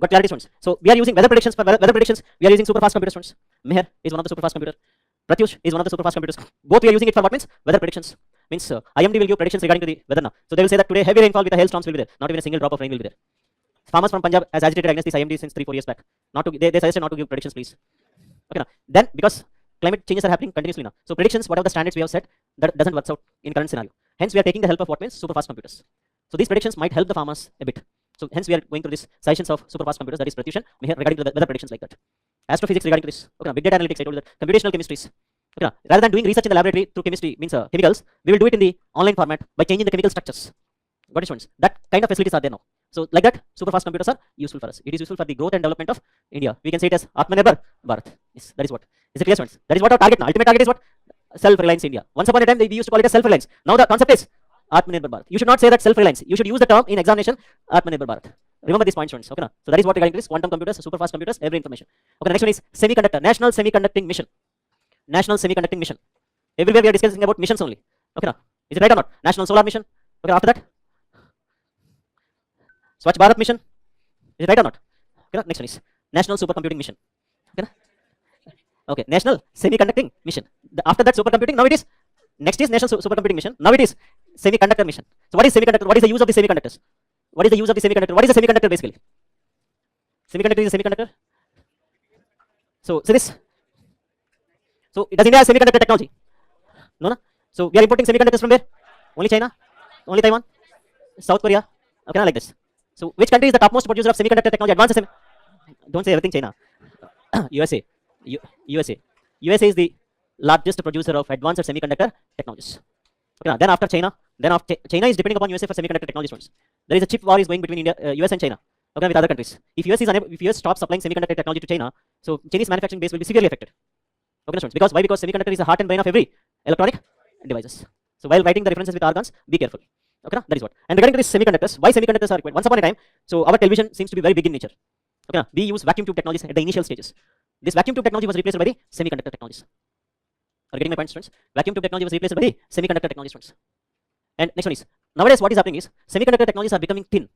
Got clarity, students? So we are using weather predictions. For weather predictions, we are using super fast computers, students. Meher is one of the super fast computers. Pratyush is one of the super fast computers. Both we are using it for what means? Weather predictions. Means IMD will give predictions regarding to the weather now. So they will say that today heavy rainfall with the hailstorms will be there. Not even a single drop of rain will be there. Farmers from Punjab has agitated against this IMD since 3-4 years back. Not to they suggested not to give predictions, please. Okay now. Then because climate changes are happening continuously now. So predictions, whatever the standards we have set, that doesn't work out in current scenario. Hence we are taking the help of what means super fast computers. So these predictions might help the farmers a bit. So hence we are going through this sessions of super fast computers, that is Pratyush and Meher regarding to the weather predictions like that. Astrophysics regarding to this. Okay now. Big data analytics I told you that. Computational chemistries. Okay now. Rather than doing research in the laboratory through chemistry means chemicals, we will do it in the online format by changing the chemical structures. Got it, students? That kind of facilities are there now. So like that, super fast computers are useful for us. It is useful for the growth and development of India. We can say it as Atmanirbhar Bharat. Yes, that is what. Is it clear, students? That is what our target now. Ultimate target is what? Self-reliance India. Once upon a time, we used to call it as self-reliance. Now the concept is Atmanirbhar Bharat. You should not say that self-reliance. You should use the term in examination Atmanirbhar Bharat. Remember this point, students. Okay, na? So that is what regarding to this quantum computers, super fast computers, every information. Okay, the next one is semiconductor, National Semiconducting Mission. National Semiconducting Mission. Everywhere we are discussing about missions only. Okay, na? Is it right or not? National Solar Mission. Okay, after that, Swachh Bharat Mission. Is it right or not? Okay, next one is National Supercomputing Mission. Okay, okay, National Semiconducting Mission. After that, supercomputing. Now it is next is National Supercomputing Mission. Now it is Semiconductor Mission. So what is semiconductor? What is the use of the semiconductors? What is the use of the semiconductor? What is the semiconductor basically? Semiconductor is a semiconductor. So this. So does India have semiconductor technology? No, no. So we are importing semiconductors from where? Only China? Only Taiwan? South Korea? Okay, like this. So which country is the topmost producer of semiconductor technology? Advanced don't say everything China. USA. USA is the largest producer of advanced semiconductor technologies. Okay, then after China, China is depending upon USA for semiconductor technology. There is a chip war is going between India, US and China. Okay, with other countries. If US stops supplying semiconductor technology to China, so Chinese manufacturing base will be severely affected. Okay, students. Because why? Because semiconductor is the heart and brain of every electronic devices. So while writing the references with argons, be careful. Okay, that is what. And regarding to these semiconductors, why semiconductors are required? Once upon a time, so our television seems to be very big in nature. Okay, we use vacuum tube technologies at the initial stages. This vacuum tube technology was replaced by the semiconductor technologies. Are you getting my point, students? Vacuum tube technology was replaced by the semiconductor technology, students. And next one is, nowadays what is happening is, semiconductor technologies are becoming thin.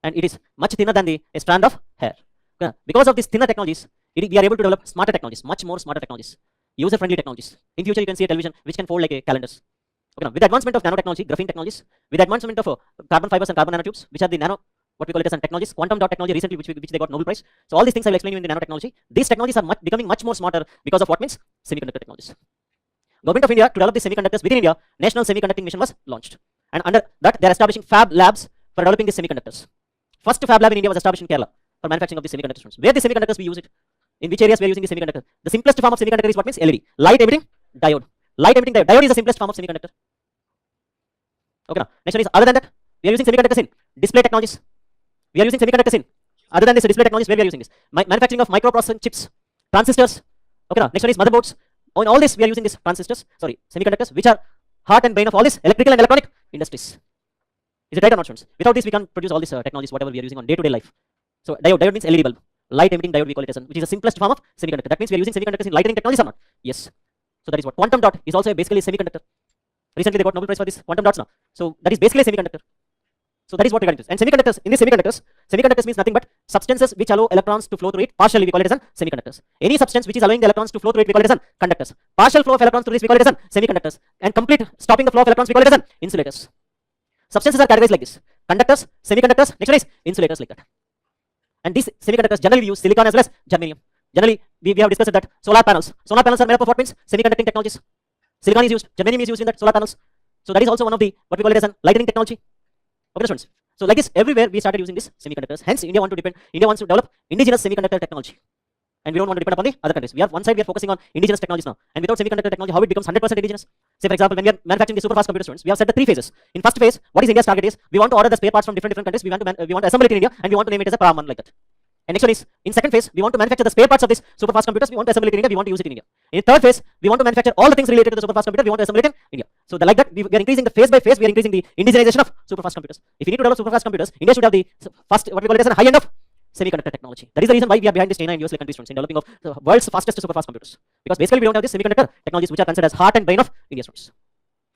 And it is much thinner than a strand of hair. Okay, because of these thinner technologies, we are able to develop smarter technologies, much more smarter technologies. User-friendly technologies. In future, you can see a television which can fold like a calendars. Okay, now, with the advancement of nanotechnology, graphene technologies, with the advancement of carbon fibers and carbon nanotubes, which are the what we call it as technologies, quantum dot technology recently, which they got Nobel Prize. So all these things I will explain you in the nanotechnology. These technologies are becoming much more smarter because of what means semiconductor technologies. Government of India to develop the semiconductors within India, National Semiconducting Mission was launched, and under that they are establishing fab labs for developing these semiconductors. First fab lab in India was established in Kerala for manufacturing of the semiconductors. Where the semiconductors we use it? In which areas we are using the semiconductor? The simplest form of semiconductor is what means LED, light emitting diode. Light emitting diode. Diode is the simplest form of semiconductor. Okay, now next one is other than that, we are using semiconductors in display technologies. We are using semiconductors in other than this display technologies where we are using this manufacturing of microprocessor chips, transistors. Okay, now next one is motherboards. In all this we are using these semiconductors, which are heart and brain of all this electrical and electronic industries. Is it right or not, students? Without this we can't produce all these technologies whatever we are using on day-to-day life. So diode means LED bulb, light emitting diode we call it as, which is the simplest form of semiconductor. That means we are using semiconductors in lighting technologies or not? Yes. So that is what quantum dot is also basically a semiconductor. Recently they got Nobel Prize for this quantum dots now. So that is basically a semiconductor. So that is what regarding this. And semiconductors, in these semiconductors means nothing but substances which allow electrons to flow through it. Partially we call it as semiconductors. Any substance which is allowing the electrons to flow through it we call it as conductors. Partial flow of electrons through this we call it as semiconductors. And complete stopping the flow of electrons we call it as insulators. Substances are categorized like this: conductors, semiconductors, next one is insulators like that. And these semiconductors generally we use silicon as well as germanium. Generally, we have discussed that solar panels. Solar panels are made up of what means semiconducting technologies. Silicon is used, germanium is used in that solar panels. So that is also one of the what we call it as an lightning technology. Okay, students. So like this, everywhere we started using these semiconductors. Hence, India wants to develop indigenous semiconductor technology. And we don't want to depend upon the other countries. One side we are focusing on indigenous technologies now. And without semiconductor technology, how it becomes 100% indigenous? Say for example, when we are manufacturing the super fast computer, students, we have set the 3 phases. In first phase, what is India's target is we want to order the spare parts from different countries. We want to assemble it in India, and we want to name it as a Praman like that. And next one is in second phase, we want to manufacture the spare parts of this super fast computers. We want to assemble it in India. We want to use it in India. In third phase, we want to manufacture all the things related to the super fast computer. We want to assemble it in India. So like that, we are increasing the phase by phase. We are increasing the indigenization of super fast computers. If you need to develop super fast computers, India should have the first what we call it as a high end of semiconductor technology. That is the reason why we are behind this China and US like countries in developing of the world's fastest super fast computers. Because basically we don't have this semiconductor technologies which are considered as heart and brain of India students.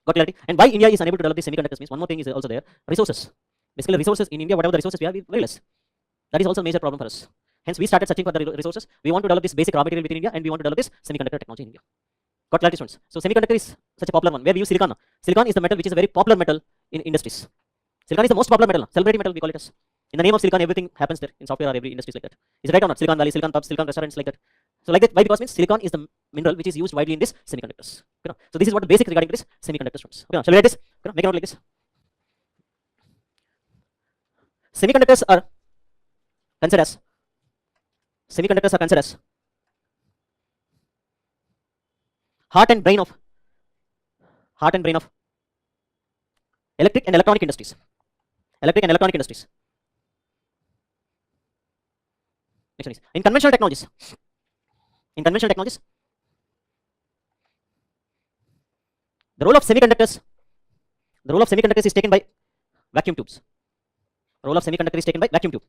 Got clarity? And why India is unable to develop these semiconductors means one more thing is also there: resources. Basically, resources in India, whatever the resources we have, very less. That is also a major problem for us. Hence, we started searching for the resources. We want to develop this basic raw material within India, and we want to develop this semiconductor technology in India. Got clarity, students? So, semiconductor is such a popular one. Where we use silicon. Silicon is the metal which is a very popular metal in industries. Silicon is the most popular metal, celebrity metal we call it as. In the name of silicon, everything happens there in software or every industry like that. Is it right or not? Silicon Valley, Silicon Pubs, Silicon restaurants like that. So like that, why? Because means silicon is the mineral which is used widely in this semiconductors. Okay, no? So this is what the basic regarding this semiconductor students. Okay, no? Shall we write this? Okay, no? Make a note like this. Semiconductors are considered as heart and brain of electric and electronic industries. Next one is in conventional technologies. The role of semiconductors is taken by vacuum tubes. Role of semiconductor is taken by vacuum tube.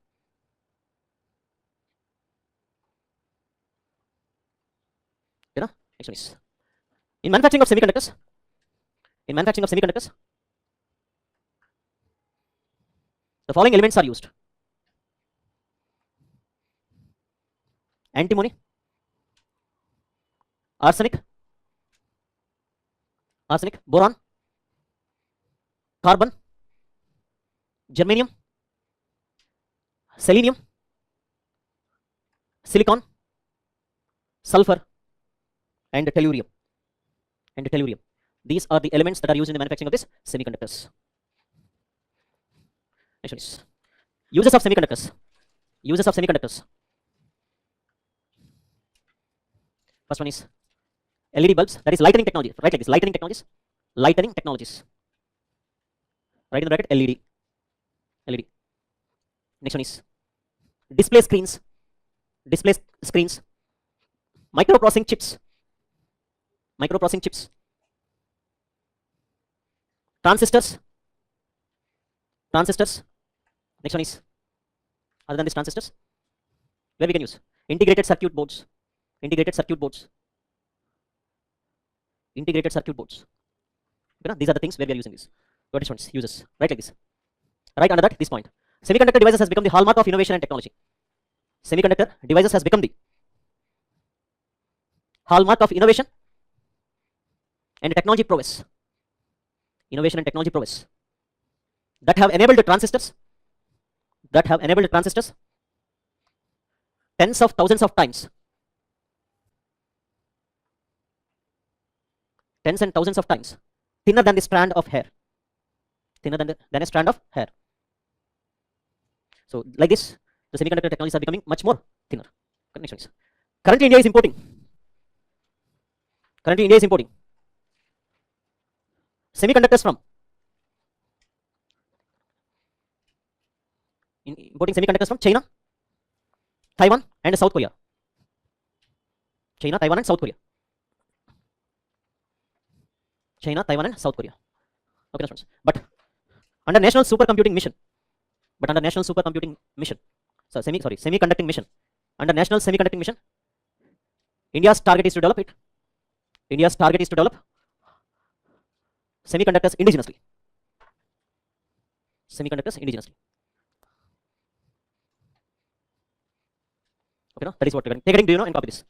You know? Next one is in manufacturing of semiconductors. The following elements are used: antimony, arsenic, boron, carbon, germanium, selenium, silicon, sulfur, and tellurium. These are the elements that are used in the manufacturing of these semiconductors. Next one is uses of semiconductors. First one is LED bulbs, that is lightning technology. Right like this, lightning technologies. Right in the bracket, LED. Next one is display screens. Microprocessing chips. Transistors. Next one is other than these transistors, where we can use integrated circuit boards. Okay, these are the things where we are using this. What is ones uses? Right like this. Right under that, this point. Semiconductor devices has become the hallmark of innovation and technology. Semiconductor devices has become the hallmark of innovation and technology prowess. That have enabled the transistors. Tens of thousands of times. Tens and thousands of times thinner than the strand of hair. Than a strand of hair. So like this, the semiconductor technologies are becoming much more thinner. Next one is currently India is importing semiconductors from China, Taiwan, and South Korea. China, Taiwan, and South Korea. Okay, friends. But under National Supercomputing Mission. Semiconducting mission. Under National Semiconducting Mission, India's target is to develop semiconductors indigenously. Okay, no? That is what we're going to take. Do you know and copy this?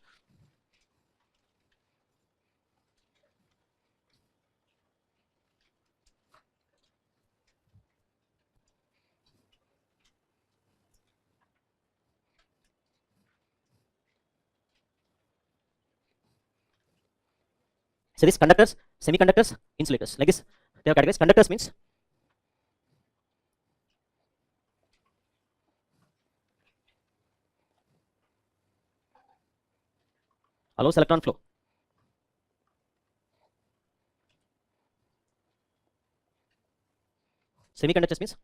So this conductors, semiconductors, insulators. Like this, they have categorized. Conductors means allows electron flow. Semiconductors means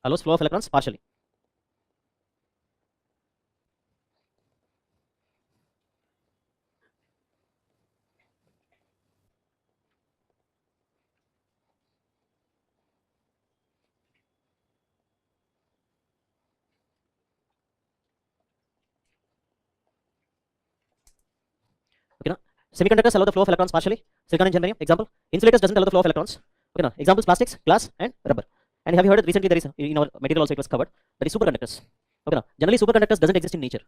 allows flow of electrons partially. Okay, now semiconductors allow the flow of electrons partially. Silicon and germanium. Example. Insulators doesn't allow the flow of electrons. Okay, now examples: plastics, glass, and rubber. And have you heard recently there is in our material also it was covered that is superconductors. Okay, now generally superconductors doesn't exist in nature,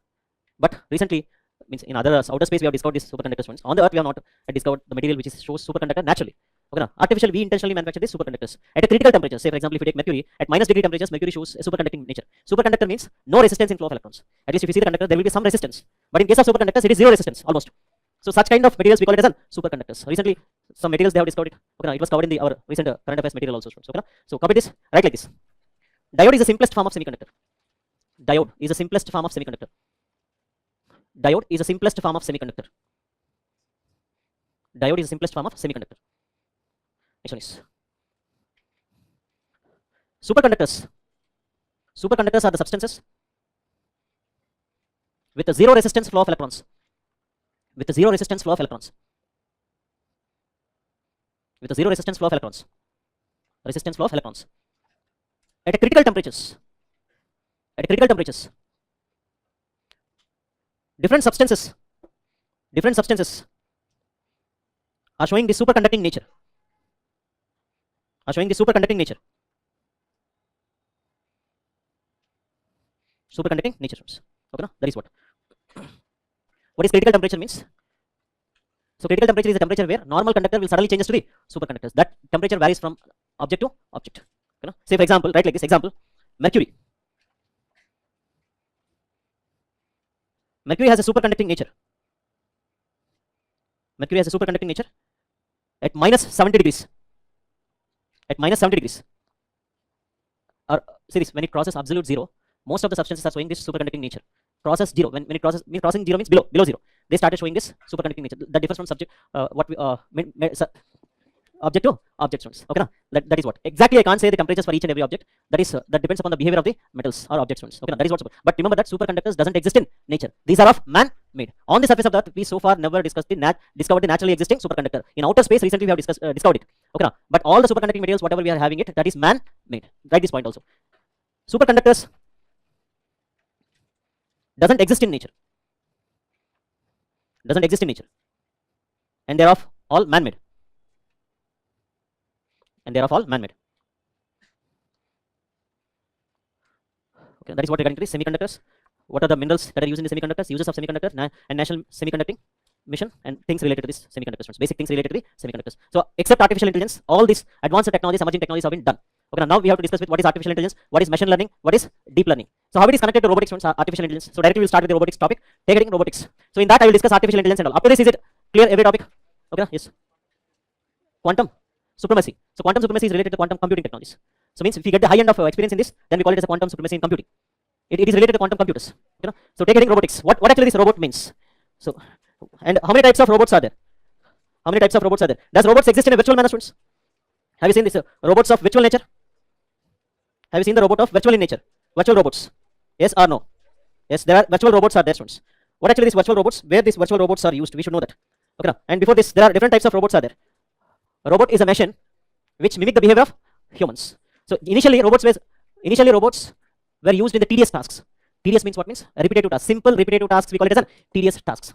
but recently means in other outer space we have discovered these superconductors ones. On the earth we have not discovered the material which shows superconductor naturally. Okay, now artificial we intentionally manufacture these superconductors at a critical temperature. Say for example if you take mercury at -degree temperatures, mercury shows a superconducting nature. Superconductor means no resistance in flow of electrons. At least if you see the conductor there will be some resistance, but in case of superconductors it is zero resistance almost. So such kind of materials we call it as superconductors. Recently some materials they have discovered it. Okay, now it was covered in our recent current affairs material also. Okay, now, so copy this, write like this. Diode is the simplest form of semiconductor. Diode is the simplest form of semiconductor. Diode is the simplest form of semiconductor. Diode is the simplest form of semiconductor. Next one is superconductors. Superconductors are the substances with a zero resistance flow of electrons. With a zero resistance flow of electrons. With a zero resistance flow of electrons. Resistance flow of electrons. At a critical temperatures. At a critical temperatures. Different substances are showing the superconducting nature. Superconducting nature. Okay, no? That is what. What is critical temperature means? So critical temperature is the temperature where normal conductor will suddenly changes to the superconductors. That temperature varies from object to object. Okay, no? Say for example, write like this. Example: mercury. Mercury has a superconducting nature. Mercury has a superconducting nature at -70 degrees. At -70 degrees. Or see this, when it crosses absolute zero, most of the substances are showing this superconducting nature. Crosses zero. When it crosses, crossing zero means below zero. They started showing this superconducting nature. That differs from subject object to object ones. Okay, now that is what exactly I can't say the temperatures for each and every object. That is that depends upon the behavior of the metals or objects ones. Okay, now that is what. But remember that superconductors doesn't exist in nature. These are of man-made. On the surface of the earth, we so far never discussed discovered the naturally existing superconductor. In outer space, recently we have discovered it. Okay, now, but all the superconducting materials, whatever we are having it, that is man-made. Write this point also. Superconductors doesn't exist in nature. Doesn't exist in nature, and they are of all man-made. And they are of all man-made. Okay, that is what regarding to the semiconductors. What are the minerals that are used in the semiconductors? Uses of semiconductor and national semiconducting mission and things related to this semiconductors. Basic things related to the semiconductors. So except artificial intelligence, all these advanced technologies, emerging technologies have been done. Okay, now we have to discuss with what is artificial intelligence, what is machine learning, what is deep learning. So how it is connected to robotics, artificial intelligence. So directly we'll start with the robotics topic. Take it robotics. So in that I will discuss artificial intelligence and all. Up to this, is it clear every topic? Okay, yes. Quantum supremacy. So quantum supremacy is related to quantum computing technologies. So means if you get the high end of experience in this, then we call it as a quantum supremacy in computing. It is related to quantum computers. You know. So take it in robotics. What actually this robot means? So and how many types of robots are there? How many types of robots are there? Does robots exist in a virtual manner, students? Have you seen this robots of virtual nature? Have you seen the robot of virtual in nature? Virtual robots? Yes or no? Yes, there are virtual robots are there, students. What actually these virtual robots? Where these virtual robots are used? We should know that. Okay, now, and before this, there are different types of robots are there. A robot is a machine which mimic the behavior of humans. So initially robots were used in the tedious tasks. Tedious means what? Means repetitive tasks. Simple repetitive tasks, we call it as tedious tasks.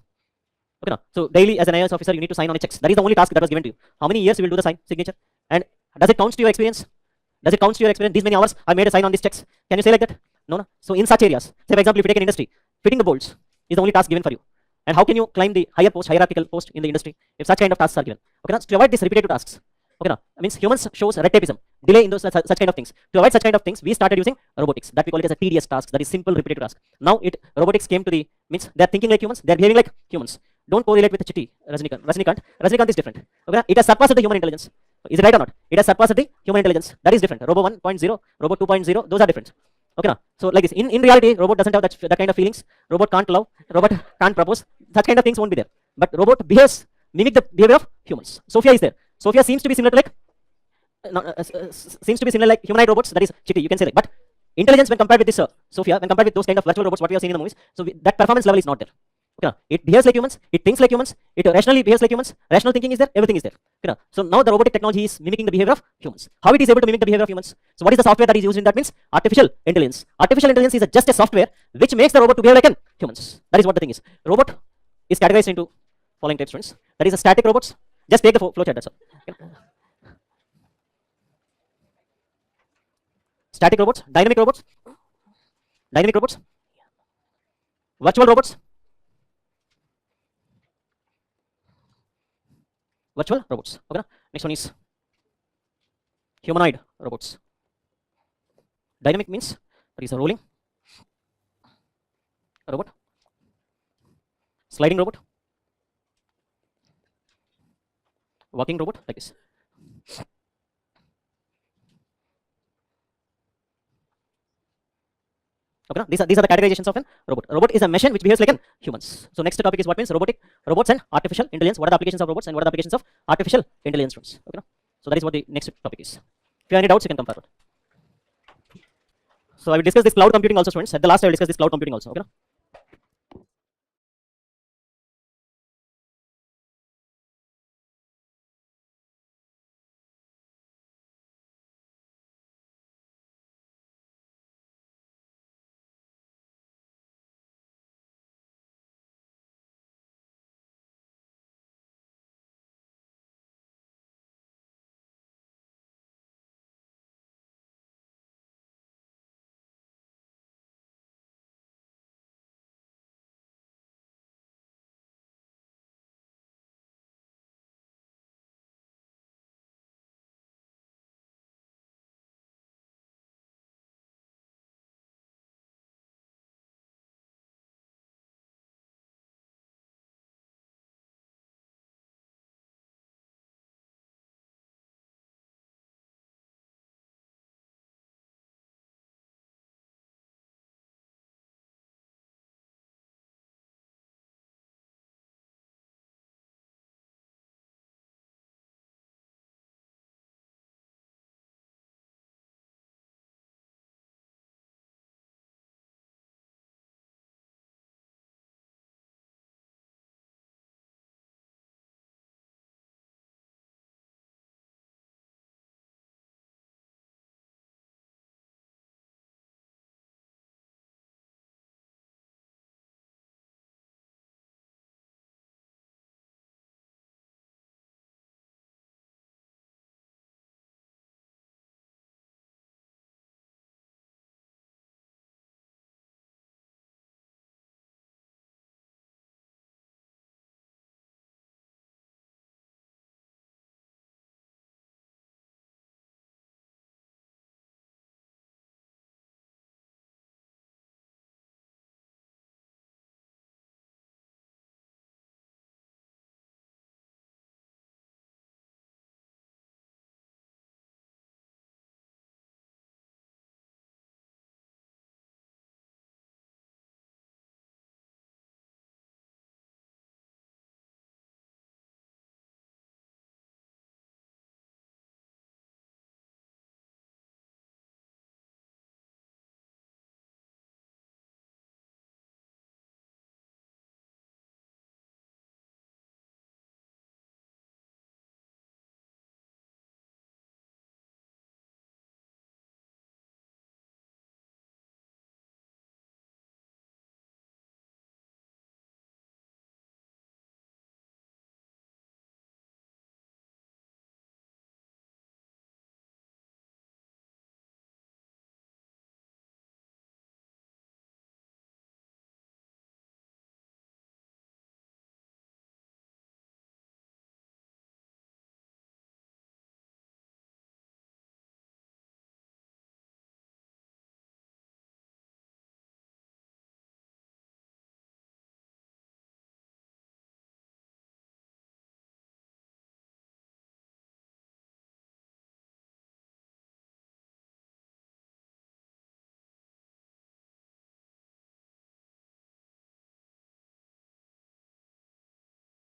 Okay, now, so daily as an IAS officer you need to sign on a checks. That is the only task that was given to you. How many years you will do the signature? And does it count to your experience? Does it count to your experience? These many hours I made a sign on these checks. Can you say like that? No, no. So in such areas, say for example if you take an industry, fitting the bolts is the only task given for you. And how can you climb the higher post, hierarchical post in the industry if such kind of tasks are given? Okay, now to avoid these repetitive tasks. Okay, now means humans shows red tapeism, delay in those such kind of things. To avoid such kind of things, we started using robotics. That we call it as a tedious task. That is simple repetitive task. Now robotics came to the means they are thinking like humans, they are behaving like humans. Don't correlate with the Chitti Rajnikant. Rajnikant is different. Okay, it has surpassed the human intelligence. Is it right or not? It has surpassed the human intelligence. That is different. Robo 1.0, Robo 2.0, those are different. Okay, now so like this. In reality, robot doesn't have that kind of feelings. Robot can't love. Robot can't propose. Such kind of things won't be there. But robot behaves mimic the behavior of humans. Sophia is there. Sophia seems to be similar to like humanoid robots. That is Chitti. You can say like, but intelligence when compared with this Sophia, when compared with those kind of virtual robots what we have seen in the movies, so that performance level is not there. Okay, it behaves like humans, it thinks like humans, it rationally behaves like humans, rational thinking is there, everything is there. Okay, so now the robotic technology is mimicking the behavior of humans. How it is able to mimic the behavior of humans? So what is the software that is used in that? Means artificial intelligence. Artificial intelligence is just a software which makes the robot to behave like an humans. That is what the thing is. Robot is categorized into following types, friends. That is a static robots. Just take the flow chart, that's all. Okay. Static robots, dynamic robots, virtual robots, Okay, next one is humanoid robots. Dynamic means that is a rolling robot, sliding robot, walking robot, like this. Okay, these are the categorizations of an robot. A robot is a machine which behaves like an humans. So next topic is what means robots and artificial intelligence. What are the applications of robots and what are the applications of artificial intelligence, friends? Okay, so that is what the next topic is. If you have any doubts, you can come forward. So I will discuss this cloud computing also, students. At the last, I will discuss this cloud computing also. Okay.